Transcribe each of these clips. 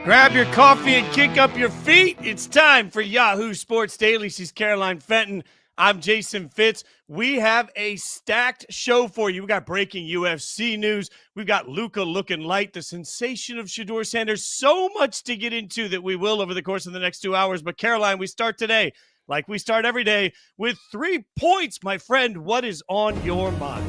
Grab your coffee and kick up your feet. It's time for Yahoo Sports Daily. She's Caroline Fenton. I'm Jason Fitz. We have a stacked show for you. We got breaking UFC news. We've got Luka looking light, the sensation of Shedeur Sanders. So much to get into that we will over the course of the next 2 hours. But Caroline, we start today, like we start every day, with 3 points. My friend, what is on your mind?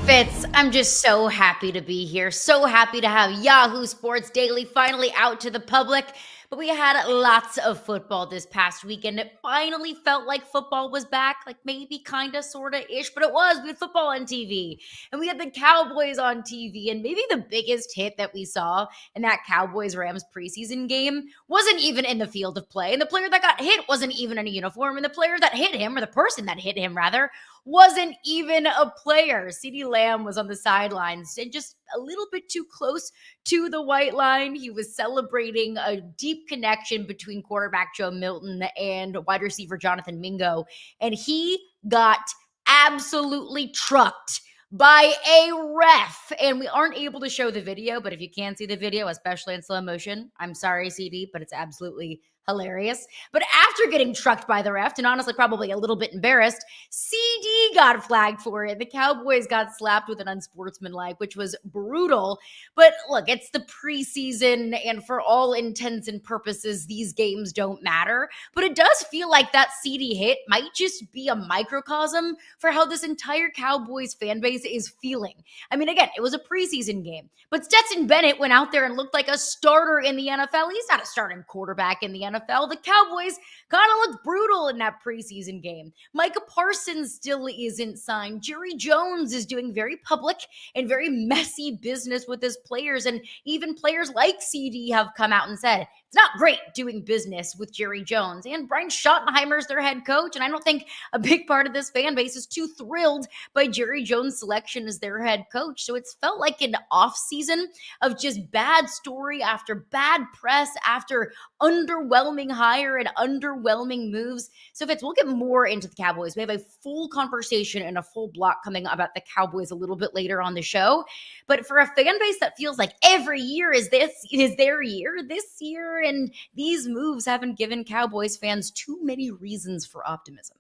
Fitz, I'm just so happy to be here. So happy to have Yahoo Sports Daily finally out to the public. But we had lots of football this past weekend. It finally felt like football was back, like maybe kind of, sort of ish, but it was. We had football on TV, and we had the Cowboys on TV, and maybe the biggest hit that we saw in that Cowboys-Rams preseason game wasn't even in the field of play, and the player that got hit wasn't even in a uniform, and the player that hit him, or the person that hit him, rather, wasn't even a player. CeeDee Lamb was on the sidelines and just a little bit too close to the white line. He was celebrating a deep connection between quarterback Joe Milton and wide receiver Jonathan Mingo, and he got absolutely trucked by a ref. And we aren't able to show the video, but if you can see the video, especially in slow motion, I'm sorry, CD, but it's absolutely hilarious. But after getting trucked by the ref, and honestly probably a little bit embarrassed, CD got flagged for it. The Cowboys got slapped with an unsportsmanlike, which was brutal. But look, it's the preseason, and for all intents and purposes, these games don't matter. But it does feel like that CD hit might just be a microcosm for how this entire Cowboys fan base is feeling. I mean, again, it was a preseason game, but Stetson Bennett went out there and looked like a starter in the NFL. He's not a starting quarterback in the NFL. The Cowboys kind of looked brutal in that preseason game. Micah Parsons still isn't signed. Jerry Jones is doing very public and very messy business with his players, and even players like CD have come out and said it's not great doing business with Jerry Jones. And Brian Schottenheimer's their head coach, and I don't think a big part of this fan base is too thrilled by Jerry Jones' selection as their head coach. So it's felt like an off season of just bad story after bad press after underwhelming hire and underwhelming moves. So Fitz, we'll get more into the Cowboys. We have a full conversation and a full block coming about the Cowboys a little bit later on the show. But for a fan base that feels like every year is their year, this year and these moves haven't given Cowboys fans too many reasons for optimism.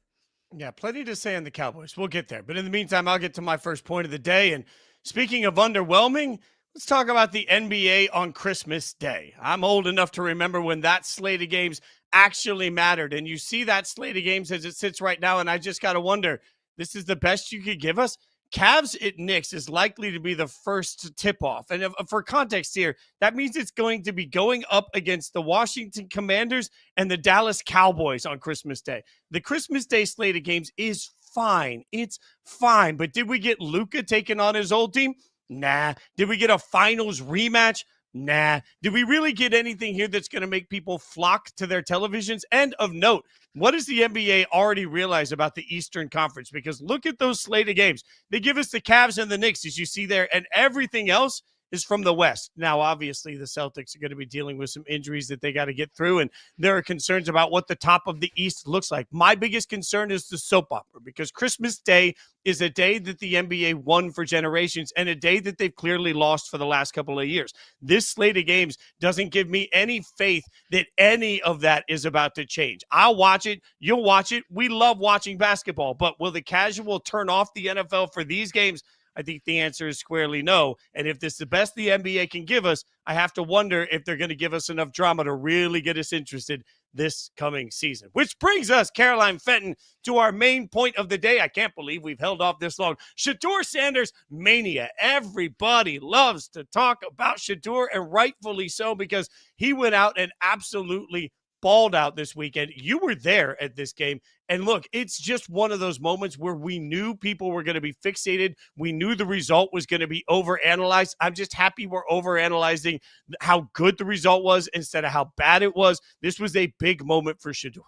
Yeah, plenty to say on the Cowboys. We'll get there. But in the meantime, I'll get to my first point of the day. And speaking of underwhelming, let's talk about the NBA on Christmas Day. I'm old enough to remember when that slate of games actually mattered. And you see that slate of games as it sits right now, and I just got to wonder, this is the best you could give us? Cavs at Knicks is likely to be the first tip-off. And for context here, that means it's going to be going up against the Washington Commanders and the Dallas Cowboys on Christmas Day. The Christmas Day slate of games is fine. It's fine. But did we get Luka taking on his old team? Nah. Did we get a finals rematch? Nah. Did we really get anything here that's going to make people flock to their televisions? And of note, what does the NBA already realize about the Eastern Conference? Because look at those slate of games. They give us the Cavs and the Knicks, as you see there, and everything else is from the West. Now, obviously, the Celtics are going to be dealing with some injuries that they got to get through, and there are concerns about what the top of the East looks like. My biggest concern is the soap opera, because Christmas Day is a day that the NBA won for generations and a day that they've clearly lost for the last couple of years. This slate of games doesn't give me any faith that any of that is about to change. I'll watch it. You'll watch it. We love watching basketball, but will the casual turn off the NFL for these games? I think the answer is squarely no. And if this is the best the NBA can give us, I have to wonder if they're going to give us enough drama to really get us interested this coming season. Which brings us, Caroline Fenton, to our main point of the day. I can't believe we've held off this long. Shedeur Sanders mania. Everybody loves to talk about Shedeur, and rightfully so, because he went out and absolutely balled out this weekend. You were there at this game. And look, it's just one of those moments where we knew people were going to be fixated. We knew the result was going to be overanalyzed. I'm just happy we're overanalyzing how good the result was instead of how bad it was. This was a big moment for Shedeur.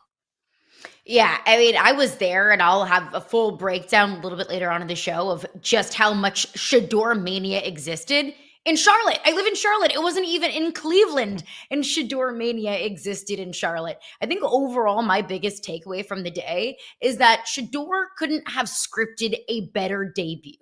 Yeah, I mean, I was there, and I'll have a full breakdown a little bit later on in the show of just how much Shedeur mania existed in Charlotte. I live in Charlotte. It wasn't even in Cleveland, and Shedeur mania existed in Charlotte. I think overall, my biggest takeaway from the day is that Shedeur couldn't have scripted a better debut.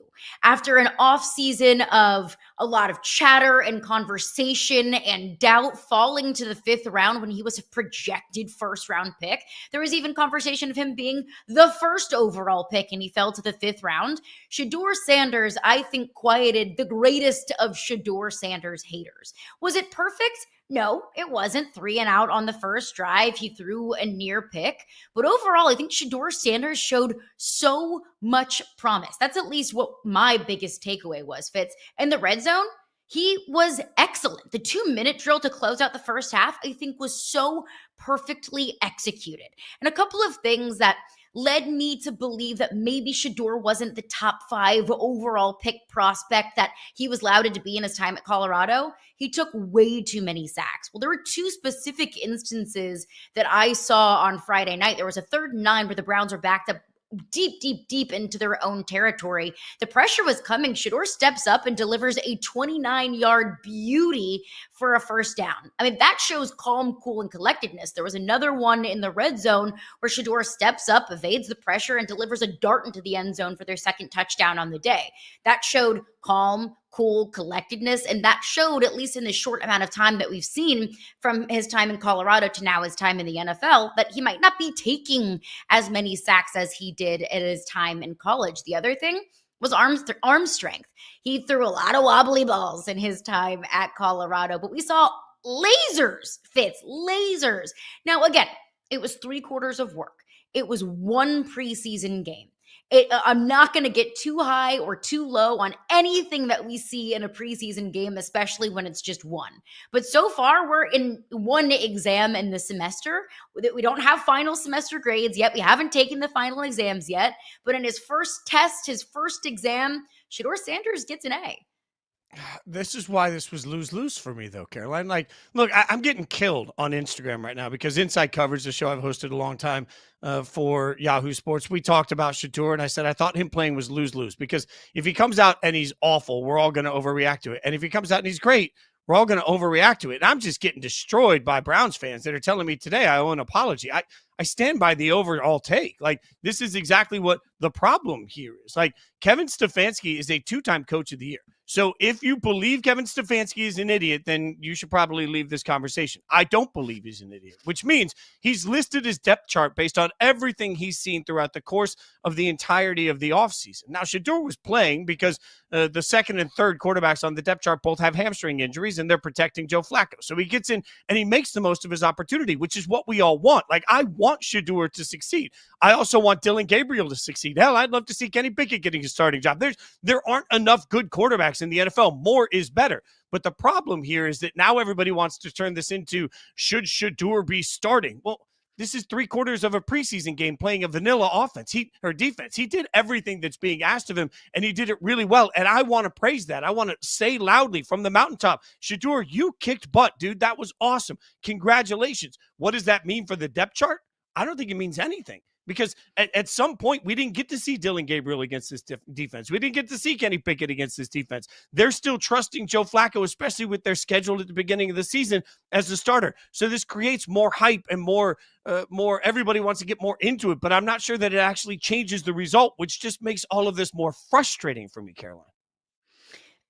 After an offseason of a lot of chatter and conversation and doubt falling to the 5th round when he was a projected first-round pick, there was even conversation of him being the first overall pick, and he fell to the 5th round. Shedeur Sanders, I think, quieted the greatest of Shedeur Sanders haters. Was it perfect? No, it wasn't. 3 and out on the first drive. He threw a near pick. But overall, I think Shedeur Sanders showed so much promise. That's at least what my biggest takeaway was, Fitz. In the red zone, he was excellent. The 2-minute drill to close out the first half, I think, was so perfectly executed. And a couple of things that led me to believe that maybe Shedeur wasn't the top 5 overall pick prospect that he was lauded to be in his time at Colorado. He took way too many sacks. Well, there were 2 specific instances that I saw on Friday night. There was a 3rd and 9 where the Browns were backed up deep into their own territory. The pressure was coming. Shedeur steps up and delivers a 29-yard beauty for a first down. I mean, that shows calm, cool, and collectedness. There was another one in the red zone where Shedeur steps up, evades the pressure, and delivers a dart into the end zone for their 2nd touchdown on the day. That showed calm, cool, collectedness, and that showed, at least in the short amount of time that we've seen from his time in Colorado to now his time in the NFL, that he might not be taking as many sacks as he did at his time in college. The other thing was arm strength. He threw a lot of wobbly balls in his time at Colorado, but we saw lasers, Fitz, lasers. Now, again, it was 3 quarters of work. It was 1 preseason game. I'm not going to get too high or too low on anything that we see in a preseason game, especially when it's just 1. But so far, we're in 1 exam in the semester. We don't have final semester grades yet. We haven't taken the final exams yet. But in his first test, his first exam, Shedeur Sanders gets an A. This is why this was lose-lose for me, though, Caroline. Like, look, I'm getting killed on Instagram right now because Inside Coverage, the show I've hosted a long time for Yahoo Sports, we talked about Shedeur, and I said I thought him playing was lose-lose because if he comes out and he's awful, we're all going to overreact to it. And if he comes out and he's great, we're all going to overreact to it. And I'm just getting destroyed by Browns fans that are telling me today I owe an apology. I stand by the overall take. Like, this is exactly what the problem here is. Like, Kevin Stefanski is a 2-time coach of the year. So if you believe Kevin Stefanski is an idiot, then you should probably leave this conversation. I don't believe he's an idiot, which means he's listed his depth chart based on everything he's seen throughout the course of the entirety of the offseason. Now, Shedeur was playing because the 2nd and 3rd quarterbacks on the depth chart both have hamstring injuries, and they're protecting Joe Flacco. So he gets in and he makes the most of his opportunity, which is what we all want. Like, I want Shedeur to succeed. I also want Dylan Gabriel to succeed. Hell, I'd love to see Kenny Pickett getting a starting job. There aren't enough good quarterbacks in the NFL. More is better. But the problem here is that now everybody wants to turn this into, should Shedeur be starting? Well, this is 3 quarters of a preseason game playing a vanilla offense or defense. He did everything that's being asked of him, and he did it really well. And I want to praise that. I want to say loudly from the mountaintop, Shedeur, you kicked butt, dude. That was awesome. Congratulations. What does that mean for the depth chart? I don't think it means anything. Because at some point, we didn't get to see Dylan Gabriel against this defense. We didn't get to see Kenny Pickett against this defense. They're still trusting Joe Flacco, especially with their schedule at the beginning of the season as the starter. So this creates more hype and more everybody wants to get more into it. But I'm not sure that it actually changes the result, which just makes all of this more frustrating for me, Caroline.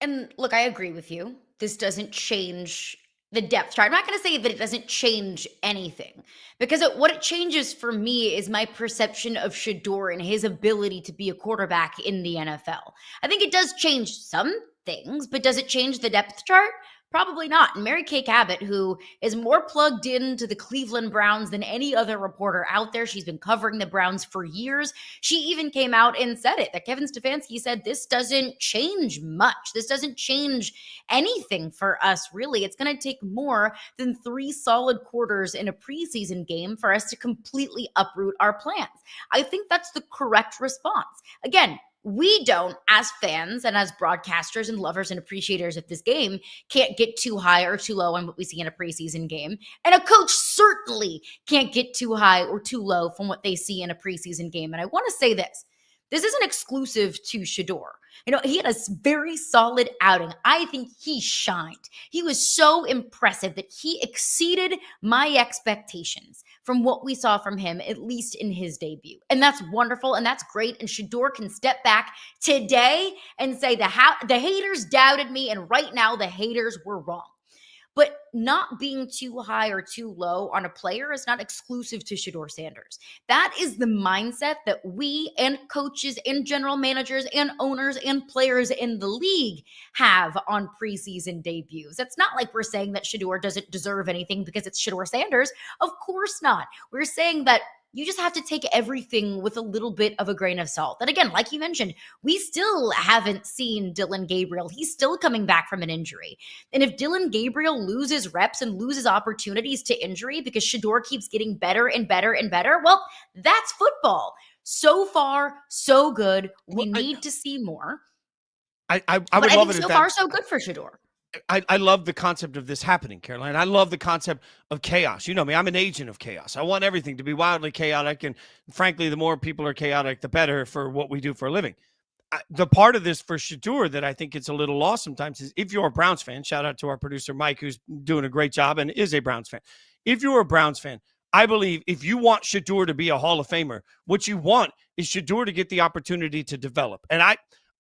And look, I agree with you. This doesn't change the depth chart. I'm not going to say that it doesn't change anything, because what it changes for me is my perception of Shedeur and his ability to be a quarterback in the NFL. I think it does change some things, but does it change the depth chart? Probably not. And Mary Kay Cabot, who is more plugged into the Cleveland Browns than any other reporter out there, she's been covering the Browns for years. She even came out and said it, that Kevin Stefanski said, this doesn't change much. This doesn't change anything for us, really. It's going to take more than 3 solid quarters in a preseason game for us to completely uproot our plans. I think that's the correct response. Again, we don't, as fans and as broadcasters and lovers and appreciators of this game, can't get too high or too low on what we see in a preseason game. And a coach certainly can't get too high or too low from what they see in a preseason game. And I want to say this, This isn't exclusive to Shedeur. He had a very solid outing. I think he shined. He was so impressive that he exceeded my expectations from what we saw from him, at least in his debut. And that's wonderful and that's great. And Shedeur can step back today and say the haters doubted me, and right now the haters were wrong. But not being too high or too low on a player is not exclusive to Shedeur Sanders. That is the mindset that we and coaches and general managers and owners and players in the league have on preseason debuts. It's not like we're saying that Shedeur doesn't deserve anything because it's Shedeur Sanders. Of course not. We're saying that you just have to take everything with a little bit of a grain of salt. And again, like you mentioned, we still haven't seen Dillon Gabriel. He's still coming back from an injury. And if Dillon Gabriel loses reps and loses opportunities to injury because Shedeur keeps getting better and better and better, well, that's football. So far, so good. We need to see more. I would love it. So far, so good for Shedeur. I love the concept of this happening, Caroline. I love the concept of chaos. You know me, I'm an agent of chaos. I want everything to be wildly chaotic. And frankly, the more people are chaotic, the better for what we do for a living. The part of this for Shedeur that I think it's a little lost sometimes is if you're a Browns fan, shout out to our producer, Mike, who's doing a great job and is a Browns fan. If you're a Browns fan, I believe if you want Shedeur to be a Hall of Famer, what you want is Shedeur to get the opportunity to develop. And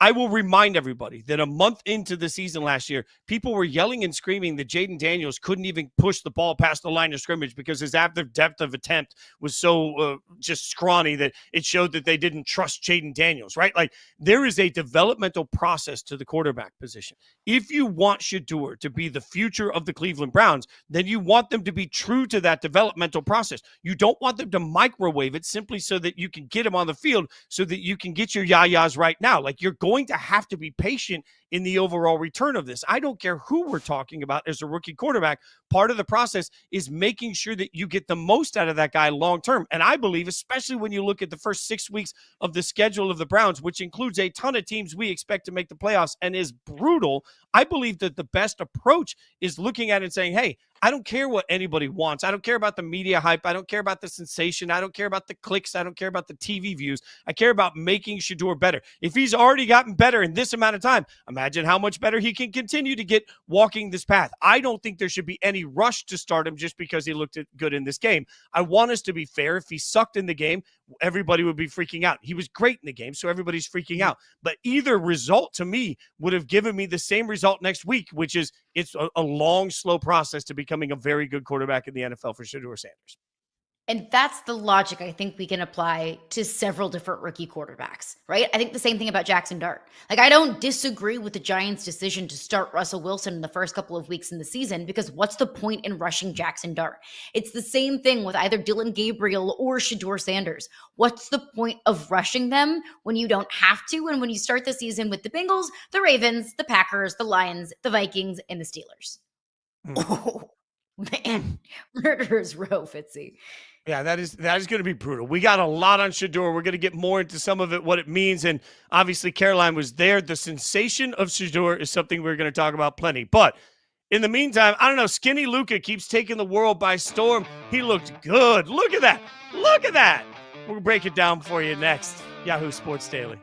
I will remind everybody that a month into the season last year, people were yelling and screaming that Jaden Daniels couldn't even push the ball past the line of scrimmage because his depth of attempt was so just scrawny that it showed that they didn't trust Jaden Daniels, right? Like, there is a developmental process to the quarterback position. If you want Shedeur to be the future of the Cleveland Browns, then you want them to be true to that developmental process. You don't want them to microwave it simply so that you can get him on the field so that you can get your yayas right now. Like, you're going to have to be patient in the overall return of this. I don't care who we're talking about as a rookie quarterback. Part of the process is making sure that you get the most out of that guy long term. And I believe, especially when you look at the first 6 weeks of the schedule of the Browns, which includes a ton of teams we expect to make the playoffs and is brutal, I believe that the best approach is looking at it and saying, hey, I don't care what anybody wants. I don't care about the media hype. I don't care about the sensation. I don't care about the clicks. I don't care about the TV views. I care about making Shedeur better. If he's already gotten better in this amount of time, imagine how much better he can continue to get walking this path. I don't think there should be any rush to start him just because he looked good in this game. I want us to be fair. If he sucked in the game, everybody would be freaking out. He was great in the game, so everybody's freaking out. But either result to me would have given me the same result next week, which is it's a long, slow process to becoming a very good quarterback in the NFL for Shedeur Sanders. And that's the logic I think we can apply to several different rookie quarterbacks, right? I think the same thing about Jackson Dart. Like, I don't disagree with the Giants' decision to start Russell Wilson in the first couple of weeks in the season, because what's the point in rushing Jackson Dart? It's the same thing with either Dillon Gabriel or Shedeur Sanders. What's the point of rushing them when you don't have to? And when you start the season with the Bengals, the Ravens, the Packers, the Lions, the Vikings, and the Steelers. Oh, man. Murderer's row, Fitzy. Yeah, that is going to be brutal. We got a lot on Shedeur. We're going to get more into some of it, what it means. And obviously, Caroline was there. The sensation of Shedeur is something we're going to talk about plenty. But in the meantime, I don't know, skinny Luka keeps taking the world by storm. He looked good. Look at that. Look at that. We'll break it down for you next. Yahoo Sports Daily.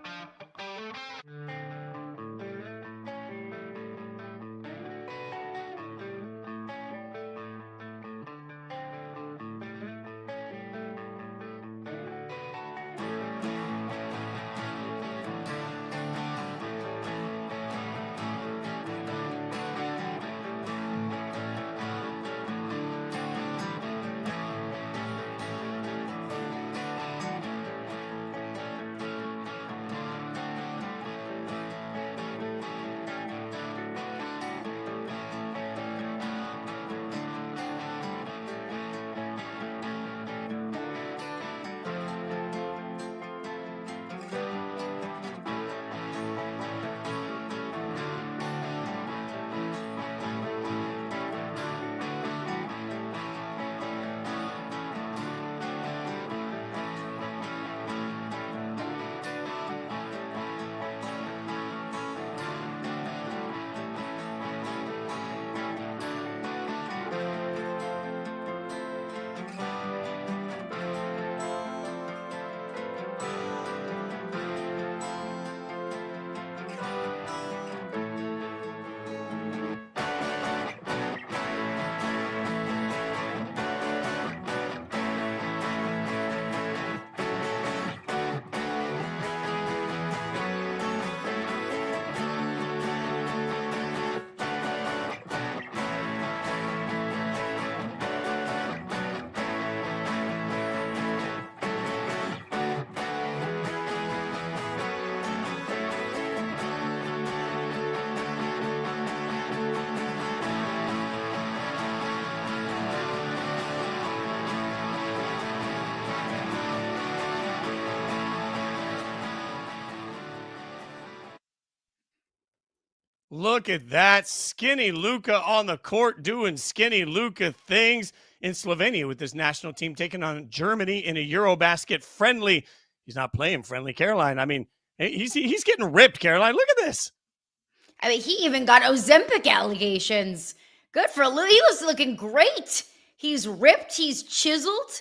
Look at that. Skinny Luka on the court doing skinny Luka things in Slovenia with this national team taking on Germany in a Eurobasket friendly. He's not playing friendly, Caroline. I mean, he's getting ripped, Caroline. Look at this. I mean, he even got Ozempic allegations. Good for Lou. He was looking great. He's ripped. He's chiseled.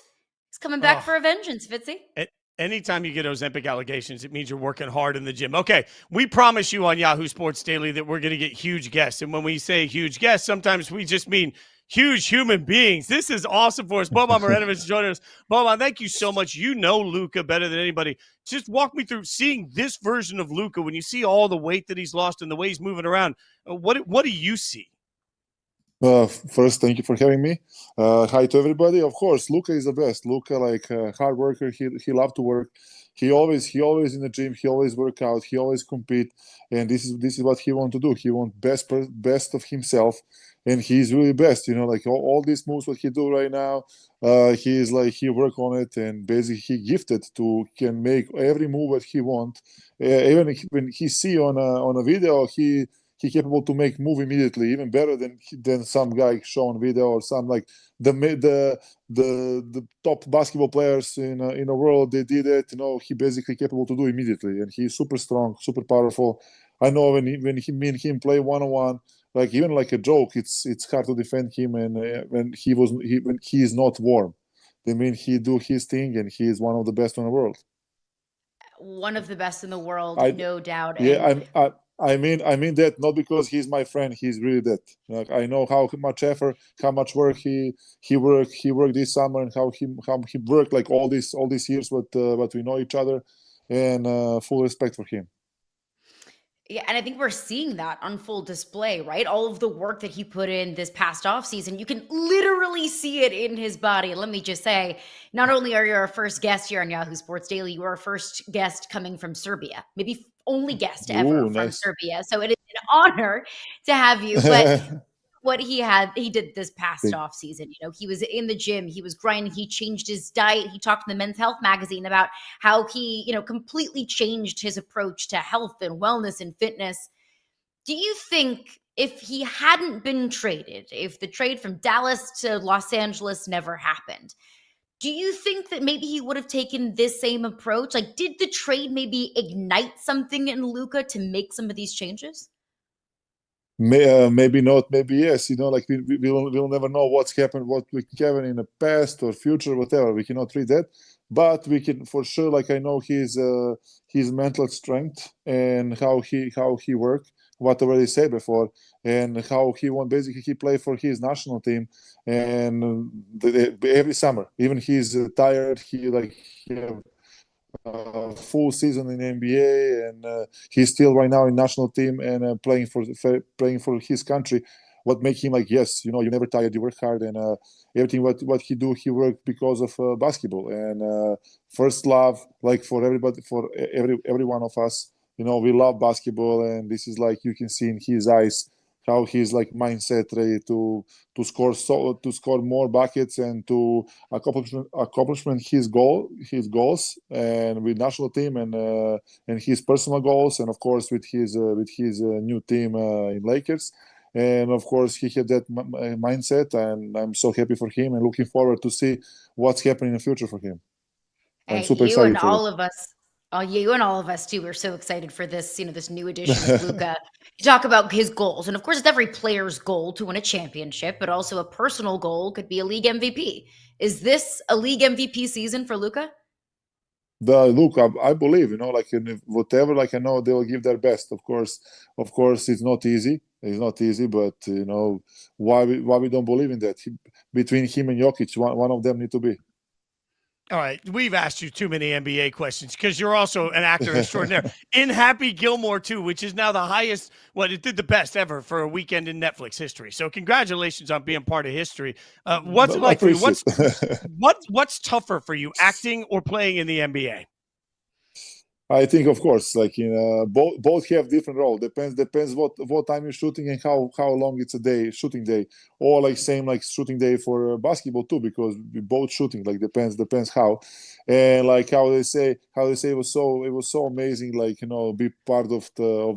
He's coming back for a vengeance, Fitzy. Anytime you get Ozempic allegations, it means you're working hard in the gym. Okay, we promise you on Yahoo Sports Daily that we're going to get huge guests. And when we say huge guests, sometimes we just mean huge human beings. This is awesome for us. Boban Marjanovic is joining us. Boban, thank you so much. You know Luka better than anybody. Just walk me through seeing this version of Luka when you see all the weight that he's lost and the way he's moving around. What do you see? First, thank you for having me. Hi to everybody. Of course, Luka is the best. Luka, hard worker. He loved to work. He always in the gym. He always work out. He always compete. And this is what he want to do. He want best of himself, and he's really best. All these moves what he do right now. He work on it, and basically he gifted to can make every move that he want. Even when he see on a video, he capable to make move immediately, even better than some guy showing video or some like the top basketball players in the world. They did it. He basically capable to do immediately, and he's super strong, super powerful. I know when me and him play 1-on-1, even like a joke, it's hard to defend him, and when he is not warm, he do his thing, and he is one of the best in the world. One of the best in the world, no doubt. Yeah, I mean that not because he's my friend. He's really that. I know how much effort, how much work he worked this summer, and how he worked all these years. But we know each other, and full respect for him. Yeah, and I think we're seeing that on full display, right? All of the work that he put in this past offseason, you can literally see it in his body. And let me just say, not only are you our first guest here on Yahoo Sports Daily, you are our first guest coming from Serbia, maybe only guest ever from nice. Serbia. So it is an honor to have you. But what he did this past offseason, he was in the gym, he was grinding, he changed his diet. He talked in the Men's Health magazine about how he, completely changed his approach to health and wellness and fitness. Do you think if he hadn't been traded, if the trade from Dallas to Los Angeles never happened, do you think that maybe he would have taken this same approach? Did the trade maybe ignite something in Luka to make some of these changes? Maybe not, maybe yes. We'll never know what's happened, what we can happen in the past or future, whatever. We cannot read that, but we can for sure. I know his mental strength and how he worked, what I already said before, and how he won. Basically, he played for his national team, and every summer, even he's tired. He have full season in the NBA, and he's still right now in national team and playing for his country. What make him yes, you never tired, you work hard, and everything what he do, he work because of basketball and first love, for everybody, for every one of us. We love basketball, and this is you can see in his eyes how he's mindset ready to score more buckets and to accomplishment his goals, and with national team and his personal goals, and of course with his new team in Lakers. And of course he had that mindset, and I'm so happy for him and looking forward to see what's happening in the future for him. I'm super excited and for all it. of us. Oh, you and all of us too. We're so excited for this, this new edition of Luka. You talk about his goals, and of course, it's every player's goal to win a championship, but also a personal goal could be a league MVP. Is this a league MVP season for Luka? Look, I believe, in whatever, I know they will give their best. Of course, it's not easy. It's not easy, but why we don't believe in that? Between him and Jokic, one of them need to be. All right, we've asked you too many NBA questions because you're also an actor extraordinaire in Happy Gilmore 2, which is now the highest, it did the best ever for a weekend in Netflix history. So congratulations on being part of history. What's it like for you? What's tougher for you, acting or playing in the NBA? I think, of course, like both have different role. Depends what time you're shooting and how long it's a day, shooting day, or like same like shooting day for basketball too, because we both shooting. Like depends how, and like how they say it was so amazing. Like be part of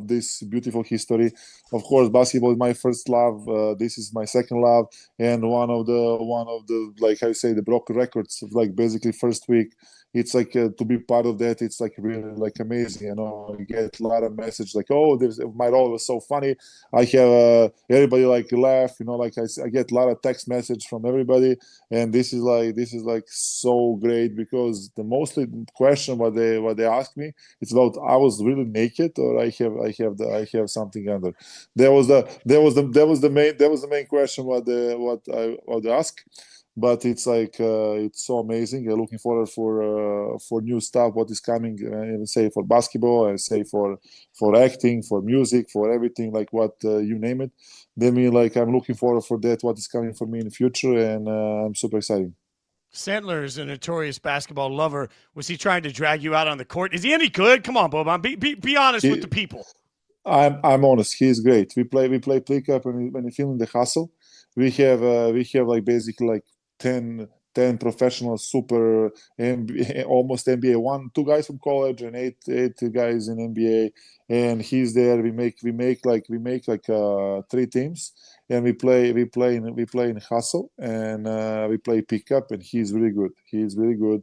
this beautiful history. Of course, basketball is my first love. This is my second love, and one of the like how you say the broken records. Like basically first week. It's like to be part of that. It's like really like amazing. I get a lot of messages like, "Oh, my role was so funny." I have everybody like laugh. Like I get a lot of text message from everybody, and this is like so great because the mostly question what they ask me it's about I was really naked or I have something under. That was the main question what they ask. But it's like it's so amazing. I'm looking forward for new stuff. What is coming? Say for basketball, and say for acting, for music, for everything. Like what you name it. Then like I'm looking forward for that. What is coming for me in the future, and I'm super excited. Sandler is a notorious basketball lover. Was he trying to drag you out on the court? Is he any good? Come on, Boban. Be honest with the people. I'm honest. He's great. We play pickup when we film the hustle. We have like basically like 10 professional super almost NBA, two guys from college and eight guys in NBA, and he's there. We make like three teams, and we play in hustle, and we play pickup, and he's really good. He's really good.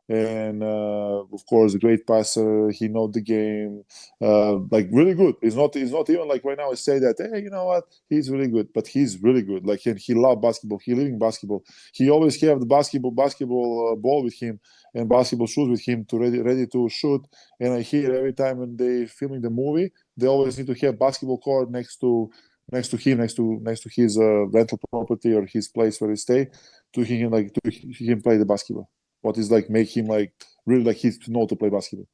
And of course, a great passer. He knows the game, like really good. It's not even like right now I say that. Hey, you know what? He's really good, but he's really good. Like he loves basketball. He living basketball. He always have the basketball ball with him and basketball shoes with him to ready to shoot. And I hear every time when they filming the movie, they always need to have basketball court next to him, next to his rental property or his place where he stay, to he can play the basketball. What is like make him like really like he's to know to play basketball.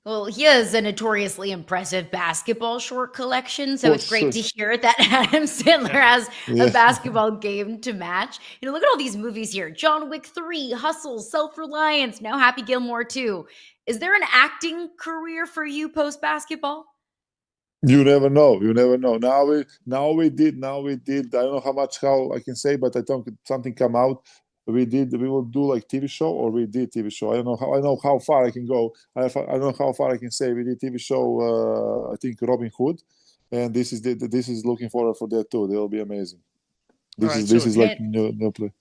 Well, he has a notoriously impressive basketball short collection, so For it's great sure. to hear that Adam Sandler has a Yeah. basketball game to match. Look at all these movies here: John Wick 3, Hustle, Self Reliance, now Happy Gilmore 2. Is there an acting career for you post basketball? You never know. You never know. Now we did. I don't know how I can say, but I think something come out. We will do like TV show, or we did TV show. I know how far I can go. I don't know how far I can say. We did TV show. I think Robin Hood, and this is looking forward for that too. They'll be amazing. All This right. is So this if is you, like new play.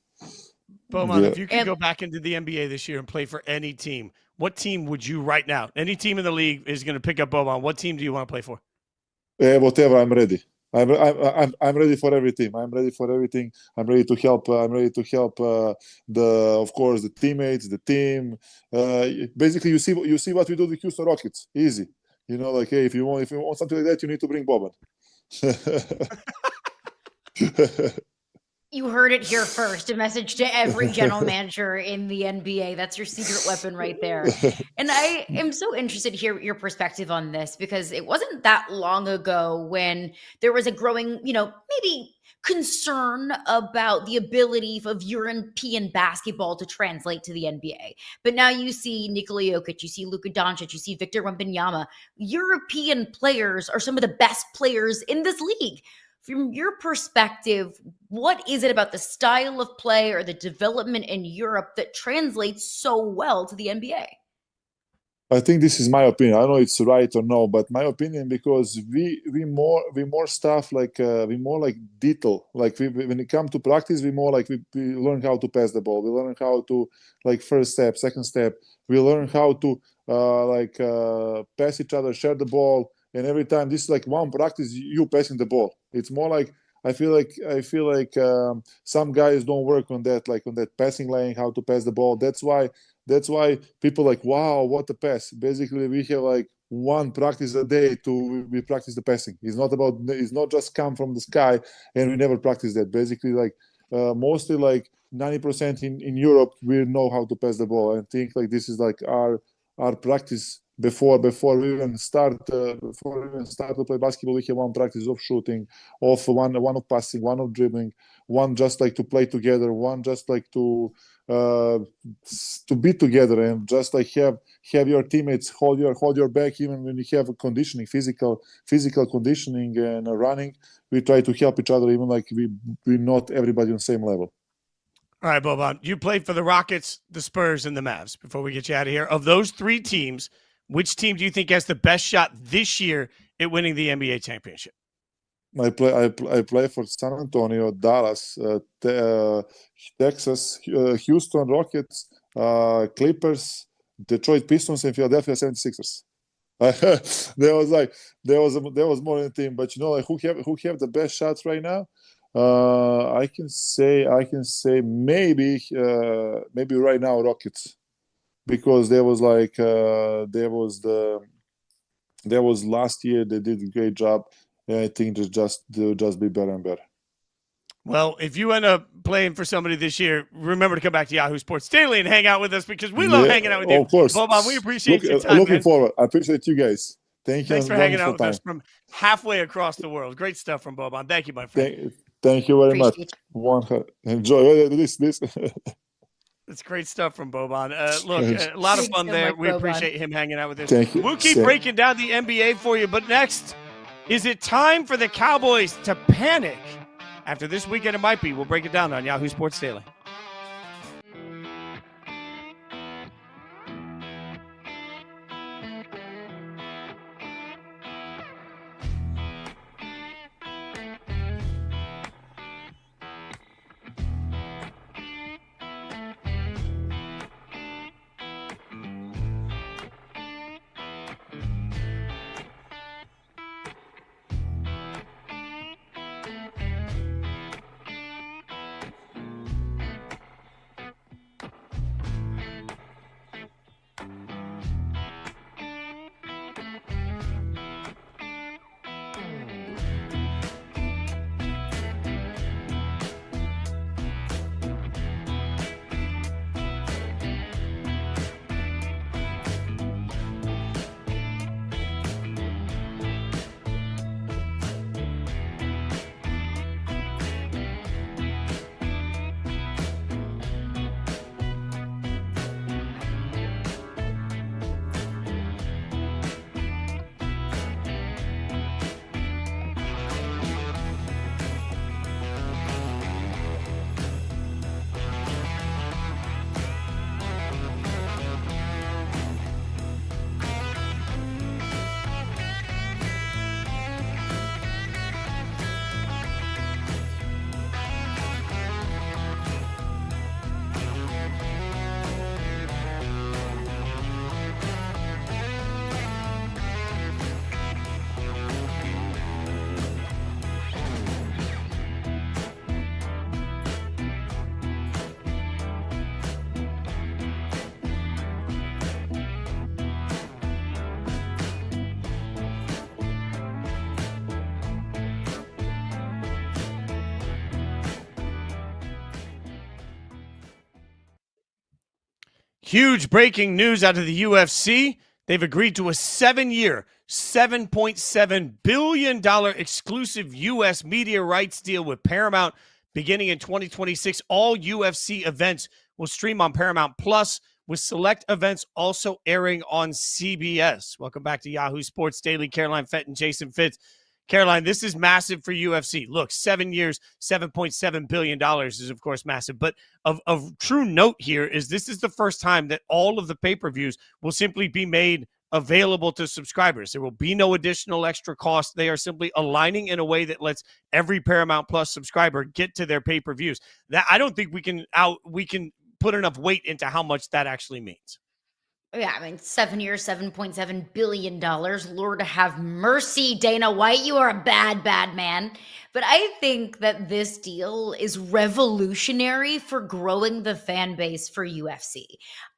Boban, Yeah. if you could go back into the NBA this year and play for any team, what team would you right now? Any team in the league is going to pick up Boban. What team do you want to play for? Whatever, I'm ready. I'm ready for everything. I'm ready for everything. I'm ready to help. I'm ready to help of course the teammates, the team. Basically, you see what we do with Houston Rockets. Easy. Like hey, if you want something like that, you need to bring Boban. You heard it here first. A message to every general manager in the NBA. That's your secret weapon right there. And I am so interested to hear your perspective on this because it wasn't that long ago when there was a growing, maybe concern about the ability of European basketball to translate to the NBA. But now you see Nikola Jokic, you see Luka Doncic, you see Victor Wembanyama. European players are some of the best players in this league. From your perspective, what is it about the style of play or the development in Europe that translates so well to the NBA? I think this is my opinion. I don't know it's right or no, but my opinion because we more stuff like we more like detail. Like when it comes to practice, we more like we learn how to pass the ball. We learn how to like first step, second step. We learn how to pass each other, share the ball, and every time this is like one practice you passing the ball. It's more like I feel like some guys don't work on that, like on that passing lane, how to pass the ball. That's why people like, wow, what a pass. Basically, we have like one practice a day to we practice the passing. It's not just come from the sky and we never practice that. Basically, like mostly like 90% in Europe, we know how to pass the ball and think like this is like our practice before we even start to play basketball, we have one practice of shooting, of one of passing, one of dribbling, one just like to play together, one just like to be together, and just like have your teammates hold your back even when you have a conditioning, physical conditioning and running. We try to help each other, even like we not everybody on the same level. All right, Boban, you played for the Rockets, the Spurs, and the Mavs. Before we get you out of here, of those three teams, which team do you think has the best shot this year at winning the NBA championship? I play for San Antonio, Dallas, Texas, Houston Rockets, Clippers, Detroit Pistons, and Philadelphia 76ers. there was more than a team, but like who have the best shots right now? I can say maybe right now Rockets, because there was last year they did a great job, and I think they'll just be better and better. Well, if you end up playing for somebody this year, remember to come back to Yahoo Sports Daily and hang out with us, because we love hanging out with you. Of course. Boban, we appreciate your time, looking man. forward. I appreciate you guys. Thank you. Thanks for hanging out with us from halfway across the world. Great stuff from Boban. Thank you, my friend. Thank you very much. Enjoy this. It's great stuff from Boban. Look, a lot of fun there. We appreciate him hanging out with us. Thank you. We'll keep breaking down the NBA for you, but next, is it time for the Cowboys to panic? After this weekend, it might be. We'll break it down on Yahoo Sports Daily. Huge breaking news out of the UFC. They've agreed to a 7-year, $7.7 billion exclusive U.S. media rights deal with Paramount beginning in 2026. All UFC events will stream on Paramount Plus, with select events also airing on CBS. Welcome back to Yahoo Sports Daily. Caroline, Fenton and Jason Fitz. Caroline, this is massive for UFC. Look, 7 years, $7.7 billion is, of course, massive. But of true note here is this is the first time that all of the pay-per-views will simply be made available to subscribers. There will be no additional extra cost. They are simply aligning in a way that lets every Paramount Plus subscriber get to their pay-per-views. That I don't think we can put enough weight into how much that actually means. Yeah, I mean, 7 years, $7.7 billion. Lord have mercy, Dana White. You are a bad, bad man. But I think that this deal is revolutionary for growing the fan base for UFC.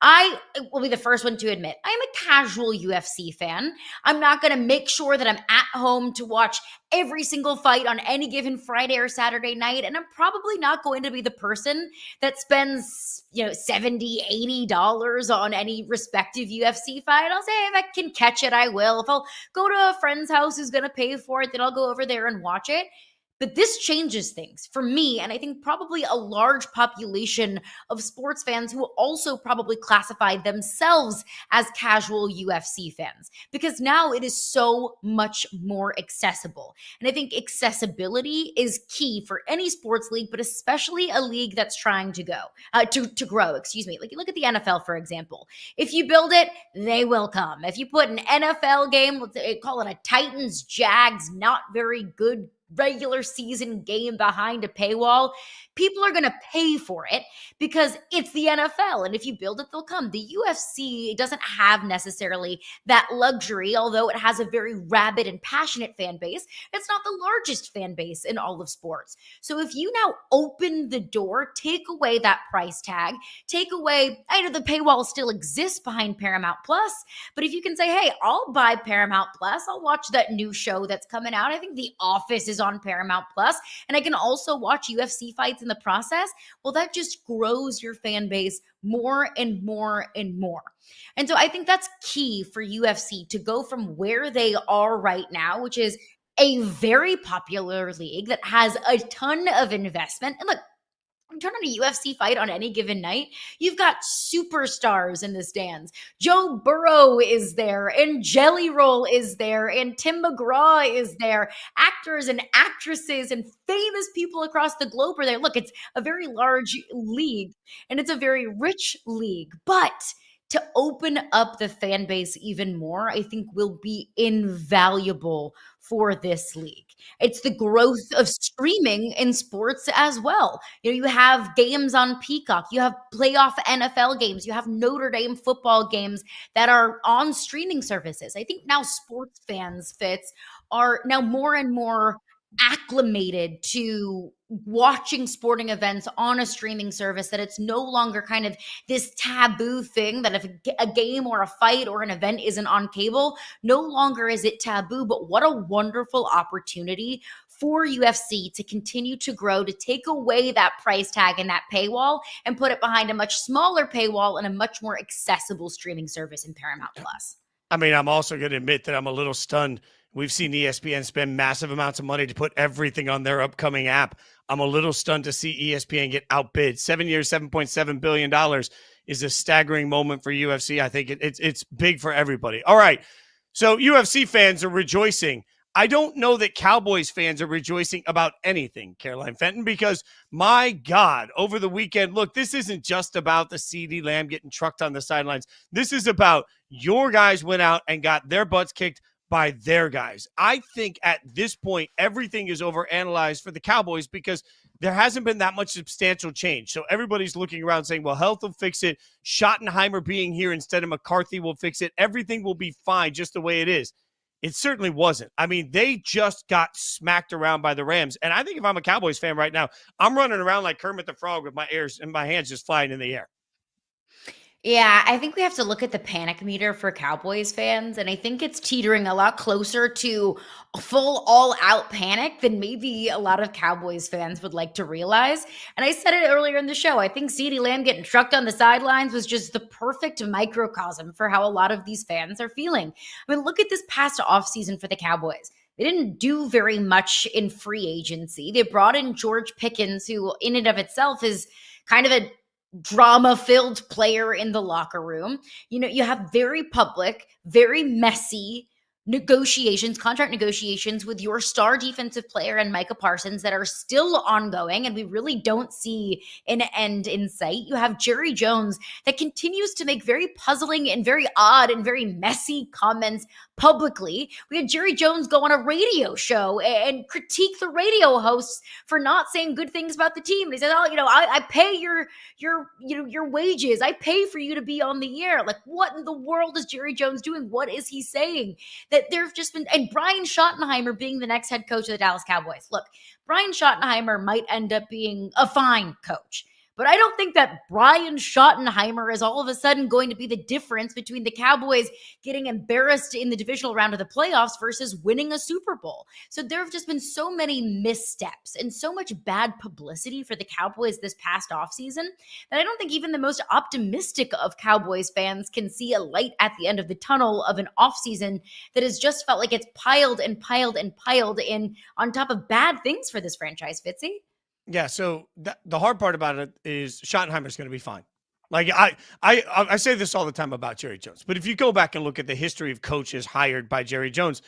I will be the first one to admit I'm a casual UFC fan. I'm not going to make sure that I'm at home to watch every single fight on any given Friday or Saturday night. And I'm probably not going to be the person that spends, $70, $80 on any respective UFC fight. I'll say if I can catch it, I will. If I'll go to a friend's house who's going to pay for it, then I'll go over there and watch it. But this changes things for me, and I think probably a large population of sports fans who also probably classify themselves as casual UFC fans, because now it is so much more accessible. And I think accessibility is key for any sports league, but especially a league that's trying to grow. Excuse me. Like you look at the NFL, for example. If you build it, they will come. If you put an NFL game, let's call it a Titans Jags, not very good regular season game behind a paywall, people are going to pay for it because it's the NFL. And if you build it, they'll come. The UFC doesn't have necessarily that luxury, although it has a very rabid and passionate fan base. It's not the largest fan base in all of sports. So if you now open the door, take away that price tag, take away, I know the paywall still exists behind Paramount Plus, but if you can say, hey, I'll buy Paramount Plus, I'll watch that new show that's coming out. I think The Office is on Paramount Plus, and I can also watch UFC fights in the process. Well, that just grows your fan base more and more and more. And so I think that's key for UFC to go from where they are right now, which is a very popular league that has a ton of investment. And look, turn on a UFC fight on any given night, you've got superstars in the stands. Joe Burrow is there, and Jelly Roll is there, and Tim McGraw is there. Actors and actresses and famous people across the globe are there. Look, it's a very large league, and it's a very rich league. But to open up the fan base even more, I think will be invaluable for this league. It's the growth of streaming in sports as well. You have games on Peacock, you have playoff NFL games, you have Notre Dame football games that are on streaming services. I think now sports fans, Fitz, are now more and more acclimated to watching sporting events on a streaming service, that it's no longer kind of this taboo thing that if a game or a fight or an event isn't on cable, no longer is it taboo. But what a wonderful opportunity for UFC to continue to grow, to take away that price tag and that paywall and put it behind a much smaller paywall and a much more accessible streaming service in Paramount Plus. I mean, I'm also going to admit that I'm a little stunned. We've seen ESPN spend massive amounts of money to put everything on their upcoming app. I'm a little stunned to see ESPN get outbid. 7 years, $7.7 billion is a staggering moment for UFC. I think it's big for everybody. All right, so UFC fans are rejoicing. I don't know that Cowboys fans are rejoicing about anything, Caroline Fenton, because my God, over the weekend, look, this isn't just about the CeeDee Lamb getting trucked on the sidelines. This is about your guys went out and got their butts kicked by their guys. I think at this point, everything is overanalyzed for the Cowboys because there hasn't been that much substantial change. So everybody's looking around saying, well, health will fix it. Schottenheimer being here instead of McCarthy will fix it. Everything will be fine just the way it is. It certainly wasn't. I mean, they just got smacked around by the Rams. And I think if I'm a Cowboys fan right now, I'm running around like Kermit the Frog with my ears and my hands just flying in the air. Yeah, I think we have to look at the panic meter for Cowboys fans, and I think it's teetering a lot closer to full all-out panic than maybe a lot of Cowboys fans would like to realize. And I said it earlier in the show, I think CeeDee Lamb getting trucked on the sidelines was just the perfect microcosm for how a lot of these fans are feeling. I mean, look at this past offseason for the Cowboys. They didn't do very much in free agency. They brought in George Pickens, who in and of itself is kind of a drama-filled player in the locker room. You have very public, very messy contract negotiations with your star defensive player and Micah Parsons that are still ongoing, and we really don't see an end in sight. You have Jerry Jones that continues to make very puzzling and very odd and very messy comments publicly. We had Jerry Jones go on a radio show and critique the radio hosts for not saying good things about the team. And he said, I pay your wages. I pay for you to be on the air. Like, what in the world is Jerry Jones doing? What is he saying? that there have just been, and Brian Schottenheimer being the next head coach of the Dallas Cowboys. Look, Brian Schottenheimer might end up being a fine coach, but I don't think that Brian Schottenheimer is all of a sudden going to be the difference between the Cowboys getting embarrassed in the divisional round of the playoffs versus winning a Super Bowl. So there have just been so many missteps and so much bad publicity for the Cowboys this past offseason that I don't think even the most optimistic of Cowboys fans can see a light at the end of the tunnel of an offseason that has just felt like it's piled and piled and piled in on top of bad things for this franchise, Fitzy. Yeah, so the hard part about it is Schottenheimer's going to be fine. Like I say this all the time about Jerry Jones, but if you go back and look at the history of coaches hired by Jerry Jones,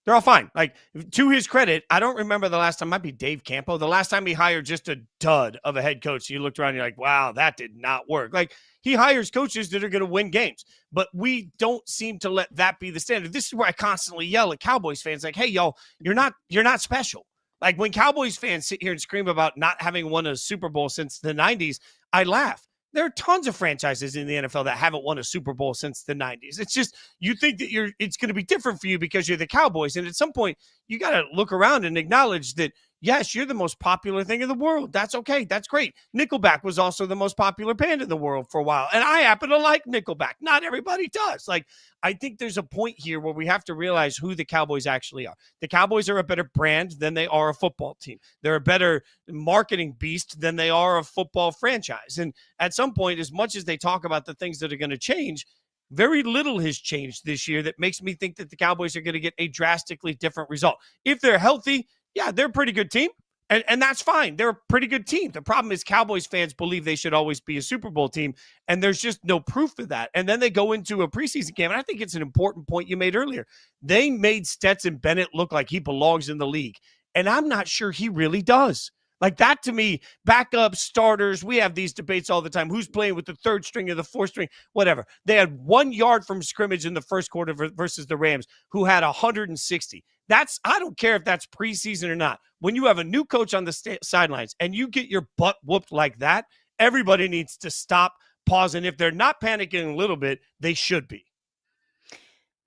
they're all fine. Like, to his credit, I don't remember the last time, might be Dave Campo, the last time he hired just a dud of a head coach. You looked around and you're like, wow, that did not work. Like, he hires coaches that are going to win games, but we don't seem to let that be the standard. This is where I constantly yell at Cowboys fans, like, hey, y'all, you're not special. Like, when Cowboys fans sit here and scream about not having won a Super Bowl since the 90s, I laugh. There are tons of franchises in the NFL that haven't won a Super Bowl since the 90s. It's just, you think that it's going to be different for you because you're the Cowboys. And at some point, you got to look around and acknowledge that, yes, you're the most popular thing in the world. That's okay. That's great. Nickelback was also the most popular band in the world for a while. And I happen to like Nickelback. Not everybody does. Like, I think there's a point here where we have to realize who the Cowboys actually are. The Cowboys are a better brand than they are a football team. They're a better marketing beast than they are a football franchise. And at some point, as much as they talk about the things that are going to change, very little has changed this year that makes me think that the Cowboys are going to get a drastically different result. If they're healthy, yeah, they're a pretty good team, and that's fine. They're a pretty good team. The problem is Cowboys fans believe they should always be a Super Bowl team, and there's just no proof of that. And then they go into a preseason game, and I think it's an important point you made earlier. They made Stetson Bennett look like he belongs in the league, and I'm not sure he really does. Like, that to me, backup starters, we have these debates all the time. Who's playing with the third string or the fourth string? Whatever. They had 1 yard from scrimmage in the first quarter versus the Rams, who had 160. I don't care if that's preseason or not. When you have a new coach on the sidelines and you get your butt whooped like that, everybody needs to stop, pause, and if they're not panicking a little bit, they should be.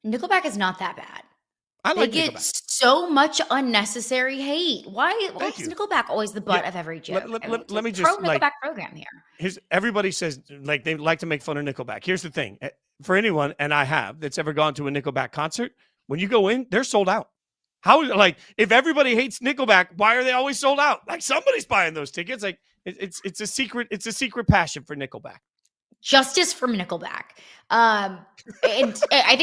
Nickelback is not that bad. They get so much unnecessary hate. Why is Nickelback always the butt of every joke? Let me just Nickelback program here. Everybody says, like, they like to make fun of Nickelback. Here's the thing. For anyone, and I have, that's ever gone to a Nickelback concert, when you go in, they're sold out. If everybody hates Nickelback, why are they always sold out? Like, somebody's buying those tickets. Like, it's a secret passion for Nickelback. Justice from Nickelback. And I